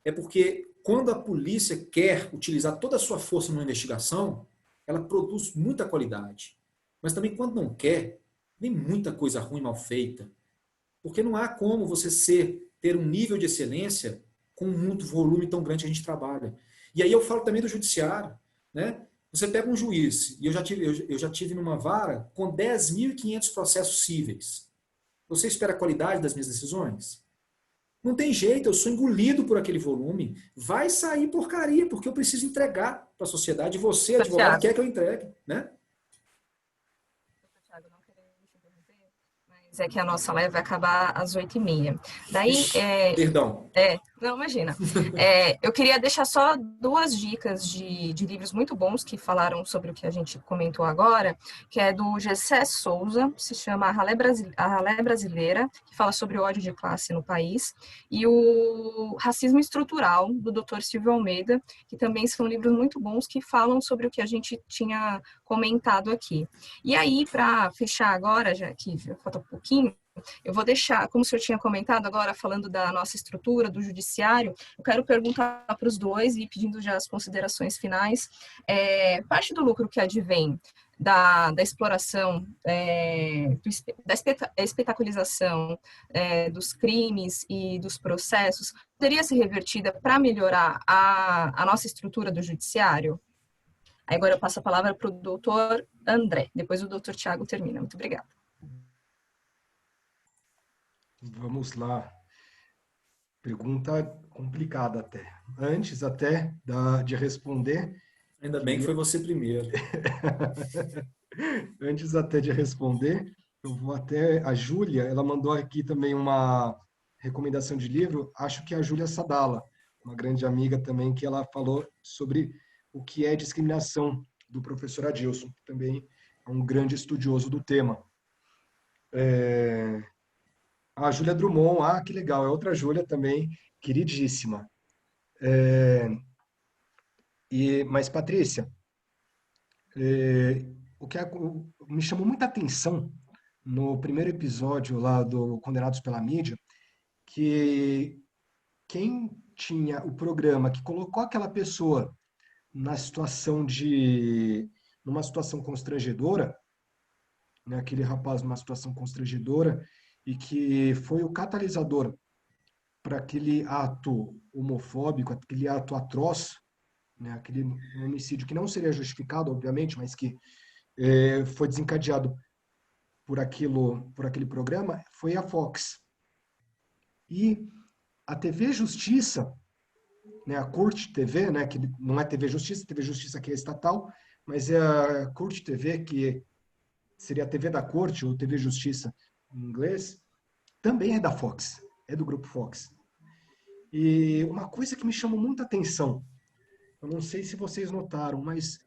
É porque quando a polícia quer utilizar toda a sua força numa investigação, ela produz muita qualidade. Mas também quando não quer, vem muita coisa ruim, mal feita. Porque não há como você ter um nível de excelência com muito volume tão grande que a gente trabalha. E aí eu falo também do judiciário. Né? Você pega um juiz, e eu já tive numa vara com 10.500 processos cíveis. Você espera a qualidade das minhas decisões? Não tem jeito, eu sou engolido por aquele volume. Vai sair porcaria, porque eu preciso entregar para a sociedade. E você, advogado, quer que eu entregue. Né? Mas é que a nossa live vai acabar às 8h30. Daí, Perdão. Não, imagina. Eu queria deixar só 2 dicas de livros muito bons que falaram sobre o que a gente comentou agora, que é do Gessé Souza, se chama A Ralé Brasileira, que fala sobre o ódio de classe no país, e o Racismo Estrutural, do Dr. Silvio Almeida, que também são livros muito bons que falam sobre o que a gente tinha comentado aqui. E aí, para fechar agora, já que falta um pouquinho, eu vou deixar, como o senhor tinha comentado agora, falando da nossa estrutura, do judiciário, eu quero perguntar para os dois e pedindo já as considerações finais. Parte do lucro que advém da exploração, da espetaculização dos crimes e dos processos, poderia ser revertida para melhorar a nossa estrutura do judiciário? Aí agora eu passo a palavra para o doutor André, depois o doutor Tiago termina. Muito obrigada. Vamos lá. Pergunta complicada até. Antes até de responder... Ainda bem que foi você primeiro. Antes até de responder, eu vou até... A Júlia, ela mandou aqui também uma recomendação de livro, acho que é a Júlia Sadala, uma grande amiga também, que ela falou sobre o que é discriminação, do professor Adilson, que também é um grande estudioso do tema. A Júlia Drummond, que legal, é outra Júlia também, queridíssima. Mas, Patrícia, me chamou muita atenção no primeiro episódio lá do Condenados pela Mídia, que quem tinha o programa que colocou aquela pessoa numa situação constrangedora, né, aquele rapaz numa situação constrangedora, e que foi o catalisador para aquele ato homofóbico, aquele ato atroz, né, aquele homicídio que não seria justificado, obviamente, mas que foi desencadeado por aquele programa, foi a Fox. E a TV Justiça, né, a Curt TV, né, que não é TV Justiça que é estatal, mas é a Curt TV, que seria a TV da Corte, ou TV Justiça em inglês, também é da Fox, é do grupo Fox. E uma coisa que me chamou muita atenção, eu não sei se vocês notaram, mas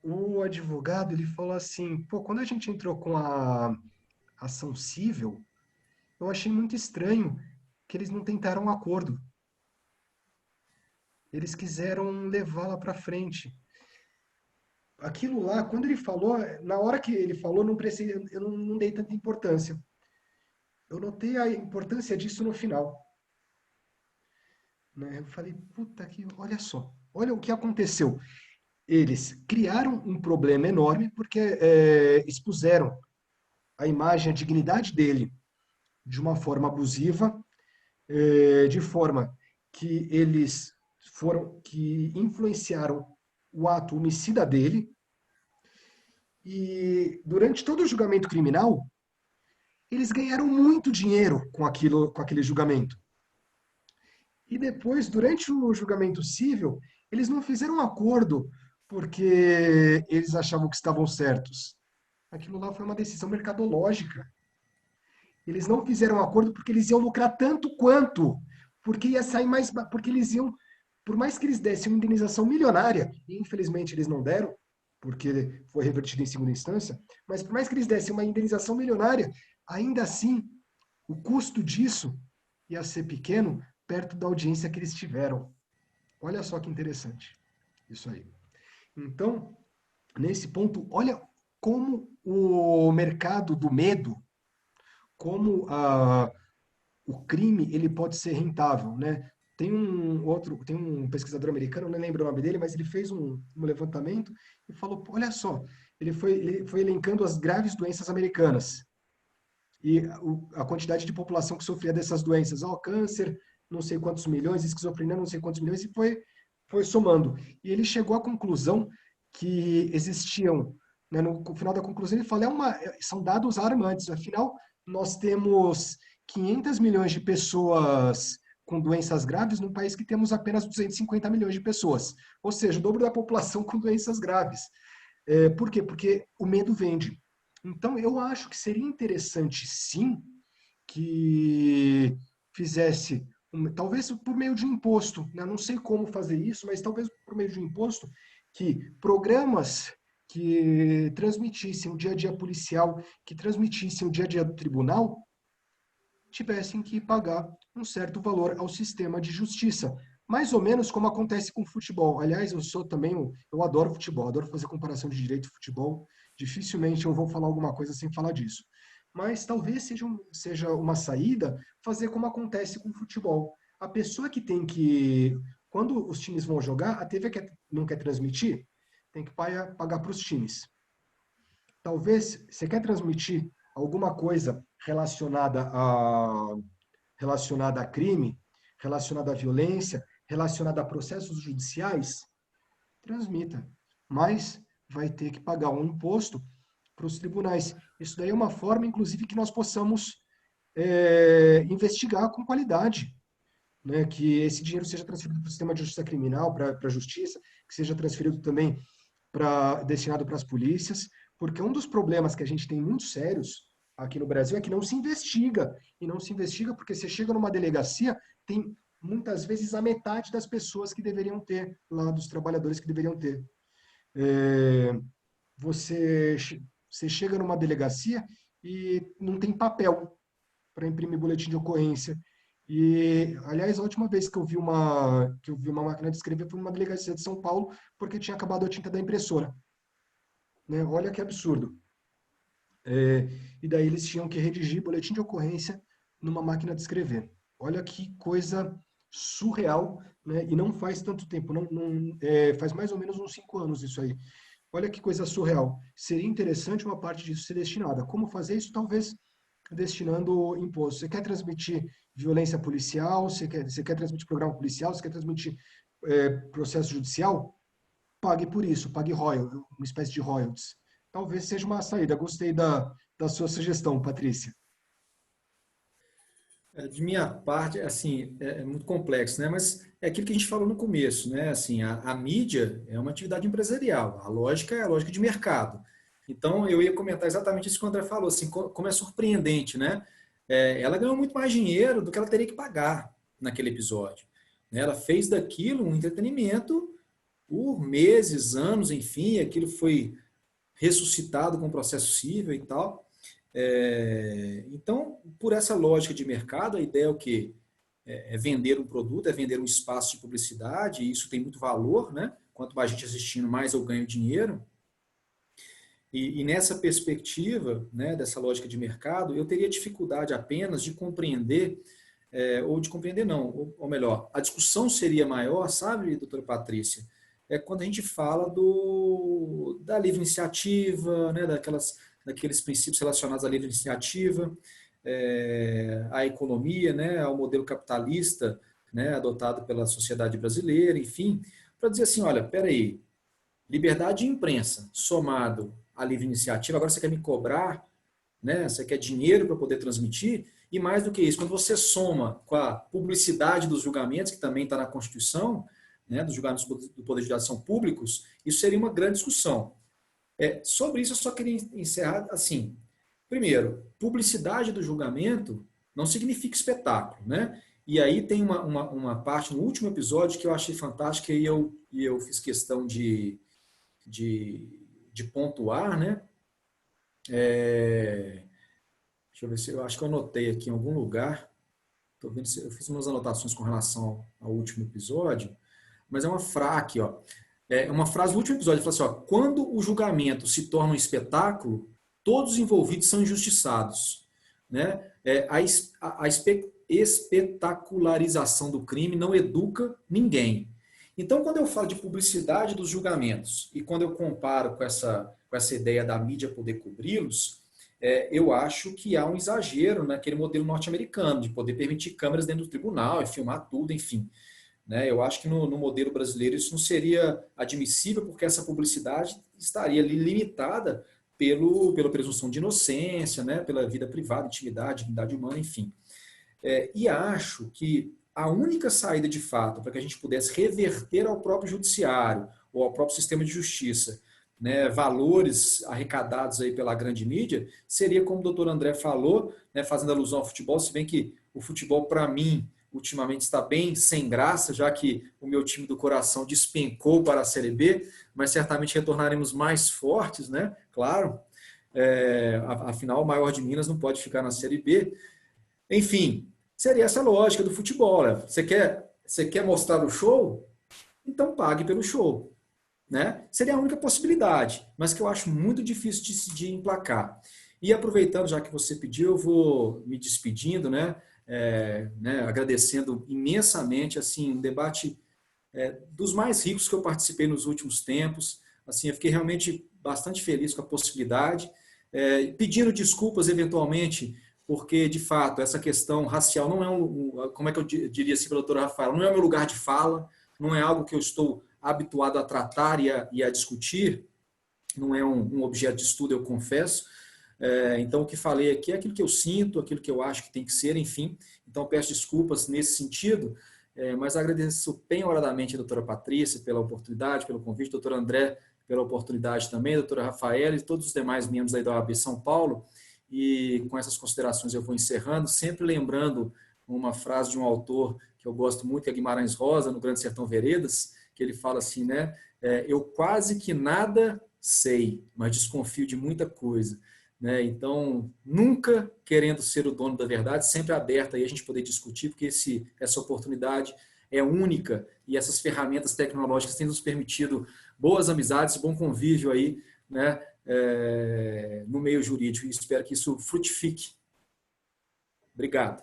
o advogado, ele falou assim, quando a gente entrou com a ação civil, eu achei muito estranho que eles não tentaram um acordo. Eles quiseram levá-la para frente. Aquilo lá, quando ele falou, na hora que ele falou, eu não dei tanta importância. Eu notei a importância disso no final. Né? Eu falei, olha só, olha o que aconteceu. Eles criaram um problema enorme porque expuseram a imagem, a dignidade dele de uma forma abusiva, de forma que que influenciaram o ato homicida dele. E durante todo o julgamento criminal, eles ganharam muito dinheiro com aquele julgamento. E depois, durante o julgamento civil, eles não fizeram um acordo porque eles achavam que estavam certos. Aquilo lá foi uma decisão mercadológica. Eles não fizeram um acordo porque eles iam lucrar tanto quanto, porque ia sair mais, porque eles iam, por mais que eles dessem uma indenização milionária, e infelizmente eles não deram, porque foi revertido em segunda instância, mas por mais que eles dessem uma indenização milionária, ainda assim, o custo disso ia ser pequeno perto da audiência que eles tiveram. Olha só que interessante isso aí. Então, nesse ponto, olha como o mercado do medo, como o crime ele pode ser rentável, né? Tem um pesquisador americano, não lembro o nome dele, mas ele fez um levantamento e falou, olha só, ele foi elencando as graves doenças americanas e a quantidade de população que sofria dessas doenças, câncer, não sei quantos milhões, esquizofrenia, não sei quantos milhões, e foi somando. E ele chegou à conclusão que existiam, né, no final da conclusão ele fala, são dados alarmantes, afinal, nós temos 500 milhões de pessoas com doenças graves num país que temos apenas 250 milhões de pessoas. Ou seja, o dobro da população com doenças graves. Por quê? Porque o medo vende. Então, eu acho que seria interessante, sim, que fizesse, talvez por meio de imposto, né? Não sei como fazer isso, mas talvez por meio de imposto, que programas que transmitissem o dia a dia policial, que transmitissem o dia a dia do tribunal, tivessem que pagar um certo valor ao sistema de justiça. Mais ou menos como acontece com o futebol. Aliás, eu adoro futebol, adoro fazer comparação de direito e futebol. Dificilmente eu vou falar alguma coisa sem falar disso. Mas talvez seja uma saída fazer como acontece com o futebol. A pessoa que tem que... Quando os times vão jogar, a TV não quer transmitir, tem que pagar para os times. Talvez, você quer transmitir alguma coisa relacionada a crime, relacionada à violência, relacionada a processos judiciais, transmita. Mas vai ter que pagar um imposto para os tribunais. Isso daí é uma forma, inclusive, que nós possamos investigar com qualidade. Né? Que esse dinheiro seja transferido para o sistema de justiça criminal, para a justiça, que seja transferido também destinado para as polícias, porque um dos problemas que a gente tem muito sérios aqui no Brasil é que não se investiga. E não se investiga porque você chega numa delegacia, tem muitas vezes a metade das pessoas que deveriam ter, lá dos trabalhadores que deveriam ter. Você chega numa delegacia e não tem papel para imprimir boletim de ocorrência. E, aliás, a última vez que eu vi uma máquina de escrever foi numa delegacia de São Paulo, porque tinha acabado a tinta da impressora. Né? Olha que absurdo. E daí eles tinham que redigir boletim de ocorrência numa máquina de escrever. Olha que coisa surreal, né? E não faz tanto tempo, faz mais ou menos uns 5 anos isso aí. Olha que coisa surreal. Seria interessante uma parte disso ser destinada. Como fazer isso? Talvez destinando imposto. Você quer transmitir violência policial, você quer transmitir programa policial, você quer transmitir processo judicial? Pague por isso, pague royalties, uma espécie de royalties. Talvez seja uma saída. Gostei da sua sugestão, Patrícia. De minha parte, assim, é muito complexo, né? Mas é aquilo que a gente falou no começo, né? Assim, a mídia é uma atividade empresarial, a lógica é a lógica de mercado. Então, eu ia comentar exatamente isso que o André falou, assim, como é surpreendente, né? Ela ganhou muito mais dinheiro do que ela teria que pagar naquele episódio. Né? Ela fez daquilo um entretenimento por meses, anos, enfim, aquilo foi ressuscitado com o processo civil e tal. Então, por essa lógica de mercado, a ideia é o quê? É vender um produto, é vender um espaço de publicidade, e isso tem muito valor, né? Quanto mais gente assistindo, mais eu ganho dinheiro. E nessa perspectiva, né, dessa lógica de mercado, eu teria dificuldade apenas de compreender, ou de compreender não, ou melhor, a discussão seria maior, sabe, doutora Patrícia? Quando a gente fala da livre iniciativa, né, daqueles princípios relacionados à livre iniciativa, à economia, né, ao modelo capitalista, né, adotado pela sociedade brasileira, enfim, para dizer assim, olha, peraí, liberdade de imprensa somado à livre iniciativa, agora você quer me cobrar né? Você quer dinheiro para poder transmitir, e mais do que isso, quando você soma com a publicidade dos julgamentos, que também está na Constituição, né, dos julgamentos do Poder Judiciário são públicos, isso seria uma grande discussão. Sobre isso, eu só queria encerrar assim. Primeiro, publicidade do julgamento não significa espetáculo, né? E aí tem uma parte no último episódio que eu achei fantástica e eu fiz questão de pontuar, né? Deixa eu ver se eu acho que eu anotei aqui em algum lugar. Tô vendo se eu fiz umas anotações com relação ao último episódio, mas é uma frase aqui, ó. É uma frase do último episódio, fala assim, ó, quando o julgamento se torna um espetáculo, todos os envolvidos são injustiçados, né? A espetacularização do crime não educa ninguém. Então, quando eu falo de publicidade dos julgamentos e quando eu comparo com essa ideia da mídia poder cobri-los, eu acho que há um exagero naquele modelo norte-americano de poder permitir câmeras dentro do tribunal e filmar tudo, enfim. Né? Eu acho que no modelo brasileiro isso não seria admissível, porque essa publicidade estaria ali limitada pela presunção de inocência, né? Pela vida privada, intimidade, dignidade humana, enfim. E acho que a única saída de fato para que a gente pudesse reverter ao próprio judiciário ou ao próprio sistema de justiça, né, valores arrecadados aí pela grande mídia, seria como o doutor André falou, né, fazendo alusão ao futebol, se bem que o futebol, para mim, ultimamente está bem sem graça, já que o meu time do coração despencou para a Série B, mas certamente retornaremos mais fortes, né? Claro. Afinal, o maior de Minas não pode ficar na Série B. Enfim, seria essa lógica do futebol. Né? Você quer mostrar o show? Então pague pelo show. Né? Seria a única possibilidade, mas que eu acho muito difícil de emplacar. E aproveitando, já que você pediu, eu vou me despedindo, né? Agradecendo imensamente, assim, um debate dos mais ricos que eu participei nos últimos tempos. Assim, eu fiquei realmente bastante feliz com a possibilidade, pedindo desculpas eventualmente, porque, de fato, essa questão racial não é como é que eu diria assim para a doutora Rafaela, não é o meu lugar de fala, não é algo que eu estou habituado a tratar e a discutir, não é um objeto de estudo, eu confesso. Então, o que falei aqui é aquilo que eu sinto, aquilo que eu acho que tem que ser, enfim. Então, peço desculpas nesse sentido, mas agradeço penhoradamente a doutora Patrícia pela oportunidade, pelo convite, doutor André pela oportunidade também, doutora Rafaela e todos os demais membros aí da OAB São Paulo. E com essas considerações eu vou encerrando, sempre lembrando uma frase de um autor que eu gosto muito, que é Guimarães Rosa, no Grande Sertão Veredas, que ele fala assim, né? Eu quase que nada sei, mas desconfio de muita coisa. Né? Então, nunca querendo ser o dono da verdade, sempre aberto aí a gente poder discutir, porque essa oportunidade é única e essas ferramentas tecnológicas têm nos permitido boas amizades, bom convívio aí, né? No meio jurídico, e espero que isso frutifique. Obrigado.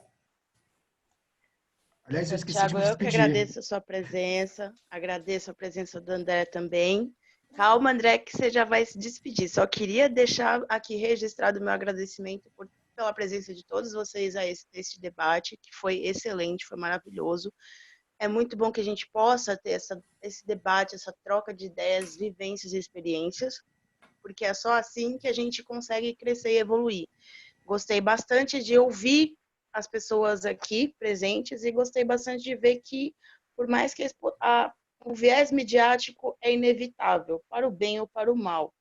Aliás, eu esqueci Tiago, de me eu que despedir. agradeço a sua presença, agradeço a presença do André também. Calma, André, que você já vai se despedir. Só queria deixar aqui registrado o meu agradecimento pela presença de todos vocês a esse debate, que foi excelente, foi maravilhoso. É muito bom que a gente possa ter esse debate, essa troca de ideias, vivências e experiências, porque é só assim que a gente consegue crescer e evoluir. Gostei bastante de ouvir as pessoas aqui presentes e gostei bastante de ver que, por mais que o viés midiático é inevitável, para o bem ou para o mal,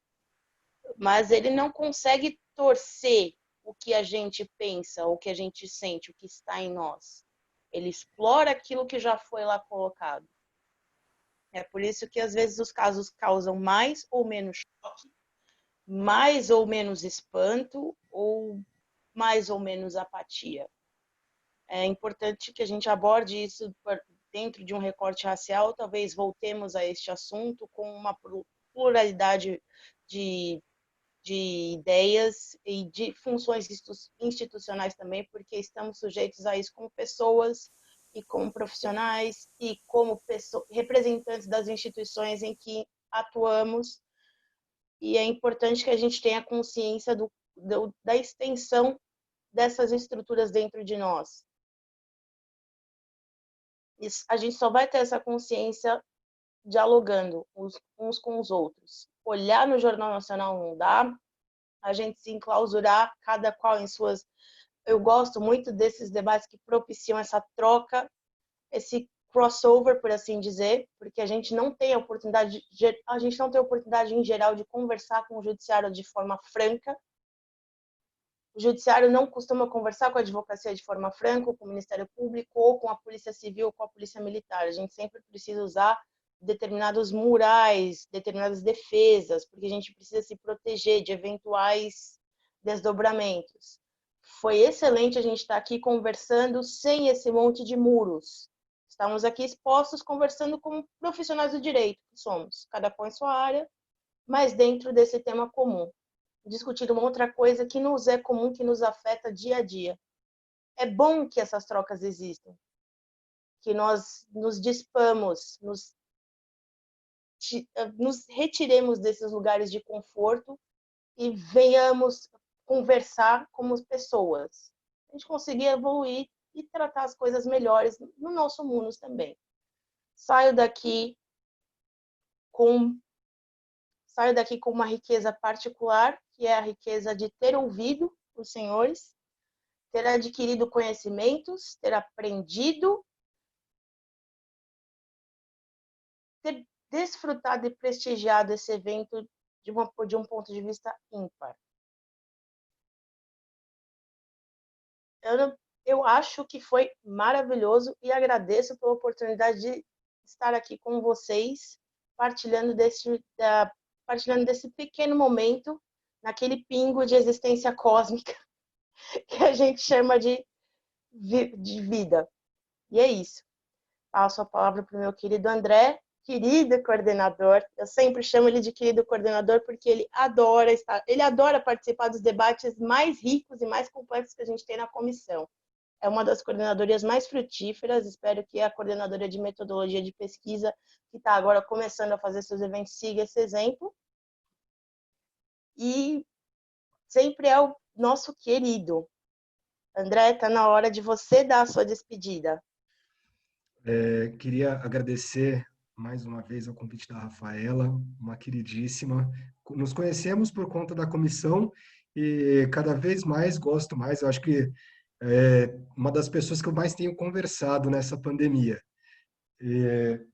mas ele não consegue torcer o que a gente pensa, o que a gente sente, o que está em nós. Ele explora aquilo que já foi lá colocado. É por isso que, às vezes, os casos causam mais ou menos choque, mais ou menos espanto ou mais ou menos apatia. É importante que a gente aborde isso dentro de um recorte racial, talvez voltemos a este assunto com uma pluralidade de ideias e de funções institucionais também, porque estamos sujeitos a isso como pessoas e como profissionais e como representantes das instituições em que atuamos, e é importante que a gente tenha consciência da extensão dessas estruturas dentro de nós. A gente só vai ter essa consciência dialogando uns com os outros. Olhar no Jornal Nacional não dá, a gente se enclausurar, cada qual em suas... Eu gosto muito desses debates que propiciam essa troca, esse crossover, por assim dizer, porque a gente não tem a oportunidade em geral de conversar com o judiciário de forma franca. O judiciário não costuma conversar com a advocacia de forma franca, com o Ministério Público, ou com a Polícia Civil, ou com a Polícia Militar. A gente sempre precisa usar determinados murais, determinadas defesas, porque a gente precisa se proteger de eventuais desdobramentos. Foi excelente a gente estar aqui conversando sem esse monte de muros. Estamos aqui expostos, conversando como profissionais do direito que somos, cada qual em sua área, mas dentro desse tema comum. Discutir uma outra coisa que nos é comum, que nos afeta dia a dia. É bom que essas trocas existam, que nós nos dispamos, nos retiremos desses lugares de conforto e venhamos conversar como pessoas. A gente conseguir evoluir e tratar as coisas melhores no nosso mundo também. Saio daqui com uma riqueza particular, que é a riqueza de ter ouvido os senhores, ter adquirido conhecimentos, ter aprendido, ter desfrutado e prestigiado esse evento de um ponto de vista ímpar. Eu acho que foi maravilhoso e agradeço pela oportunidade de estar aqui com vocês, partilhando desse pequeno momento, naquele pingo de existência cósmica que a gente chama de vida. E é isso. Passo a palavra para o meu querido André, querido coordenador. Eu sempre chamo ele de querido coordenador porque ele adora participar dos debates mais ricos e mais complexos que a gente tem na comissão. É uma das coordenadorias mais frutíferas. Espero que a coordenadoria de metodologia de pesquisa, que está agora começando a fazer seus eventos, siga esse exemplo. E sempre é o nosso querido. André, está na hora de você dar a sua despedida. Queria agradecer mais uma vez ao convite da Rafaela, uma queridíssima. Nos conhecemos por conta da comissão e cada vez mais gosto mais. Eu acho que é uma das pessoas que eu mais tenho conversado nessa pandemia. E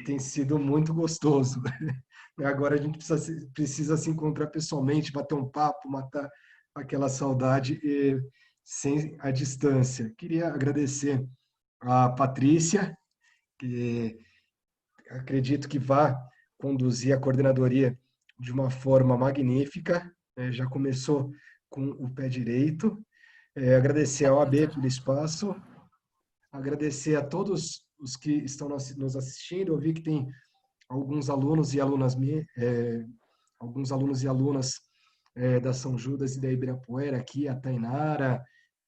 tem sido muito gostoso. Agora a gente precisa se encontrar pessoalmente, bater um papo, matar aquela saudade sem a distância. Queria agradecer a Patrícia, que acredito que vai conduzir a coordenadoria de uma forma magnífica. Já começou com o pé direito. Agradecer ao AB pelo espaço, agradecer a todos os que estão nos assistindo. Eu vi que tem alguns alunos e alunas da São Judas e da Ibirapuera aqui, a Tainara,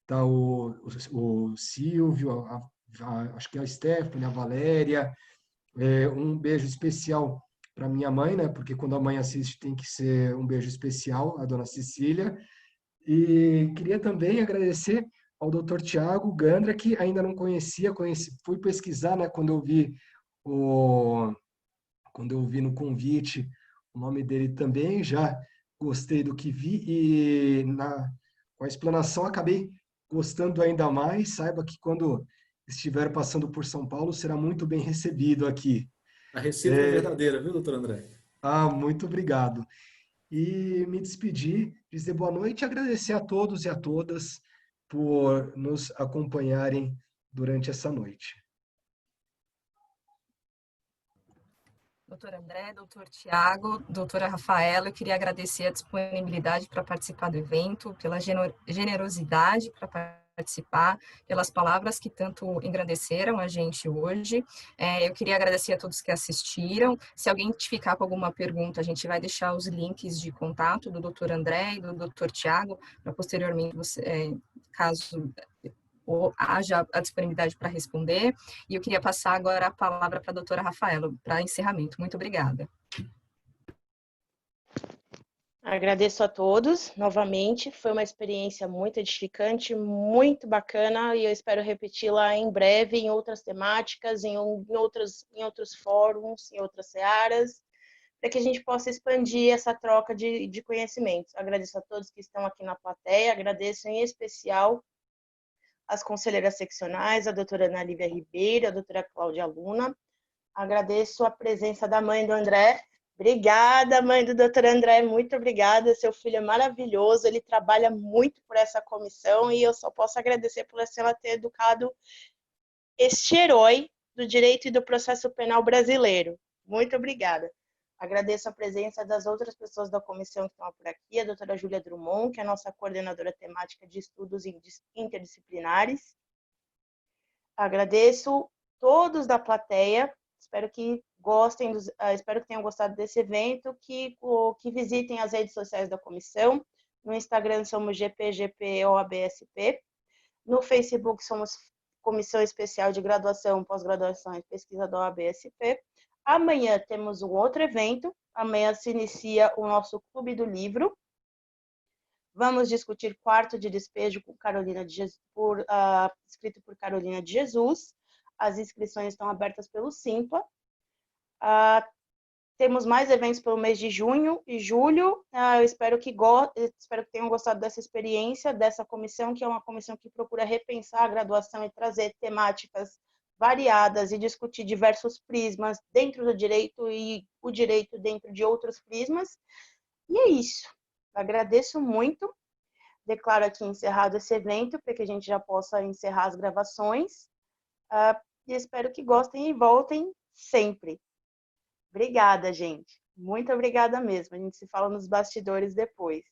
tá o Silvio, acho que é a Stephanie, a Valéria. Um beijo especial para minha mãe, né? Porque quando a mãe assiste tem que ser um beijo especial, a dona Cecília. E queria também agradecer ao Dr. Tiago Gandra, que ainda não conhecia, fui pesquisar, né? Quando eu vi no convite o nome dele também, já gostei do que vi e com a explanação acabei gostando ainda mais. Saiba que quando estiver passando por São Paulo, será muito bem recebido aqui. A recíproca é verdadeira, viu, doutor André? Muito obrigado. E me despedir, dizer boa noite e agradecer a todos e a todas por nos acompanharem durante essa noite. Doutor André, doutor Tiago, doutora Rafaela, eu queria agradecer a disponibilidade para participar do evento, pela generosidade para participar, pelas palavras que tanto engrandeceram a gente hoje. Eu queria agradecer a todos que assistiram. Se alguém ficar com alguma pergunta, a gente vai deixar os links de contato do doutor André e do doutor Tiago, para posteriormente, caso ou haja a disponibilidade para responder. E eu queria passar agora a palavra para a doutora Rafaela, para encerramento. Muito obrigada. Agradeço a todos, novamente. Foi uma experiência muito edificante, muito bacana, e eu espero repeti-la em breve, em outras temáticas, em outros fóruns, em outras searas. para que a gente possa expandir essa troca de conhecimentos. Agradeço a todos que estão aqui na plateia, agradeço em especial as conselheiras seccionais, a doutora Ana Lívia Ribeiro, a doutora Cláudia Luna. Agradeço a presença da mãe do André. Obrigada, mãe do doutor André, muito obrigada. Seu filho é maravilhoso, ele trabalha muito por essa comissão e eu só posso agradecer por ela ter educado este herói do direito e do processo penal brasileiro. Muito obrigada. Agradeço a presença das outras pessoas da comissão que estão por aqui, a doutora Júlia Drummond, que é a nossa coordenadora temática de estudos interdisciplinares. Agradeço todos da plateia, espero que gostem, espero que tenham gostado desse evento, que visitem as redes sociais da comissão. No Instagram somos GPGPOABSP, no Facebook somos Comissão Especial de Graduação, Pós-Graduação e Pesquisa da OABSP. Amanhã temos um outro evento, amanhã se inicia o nosso Clube do Livro. Vamos discutir Quarto de Despejo com Carolina de Jesus, escrito por Carolina de Jesus. As inscrições estão abertas pelo Simpla. Temos mais eventos pelo mês de junho e julho. Eu espero que tenham gostado dessa experiência, dessa comissão, que é uma comissão que procura repensar a graduação e trazer temáticas variadas e discutir diversos prismas dentro do direito e o direito dentro de outros prismas. E é isso. Agradeço muito. Declaro aqui encerrado esse evento, para que a gente já possa encerrar as gravações. E espero que gostem e voltem sempre. Obrigada, gente. Muito obrigada mesmo. A gente se fala nos bastidores depois.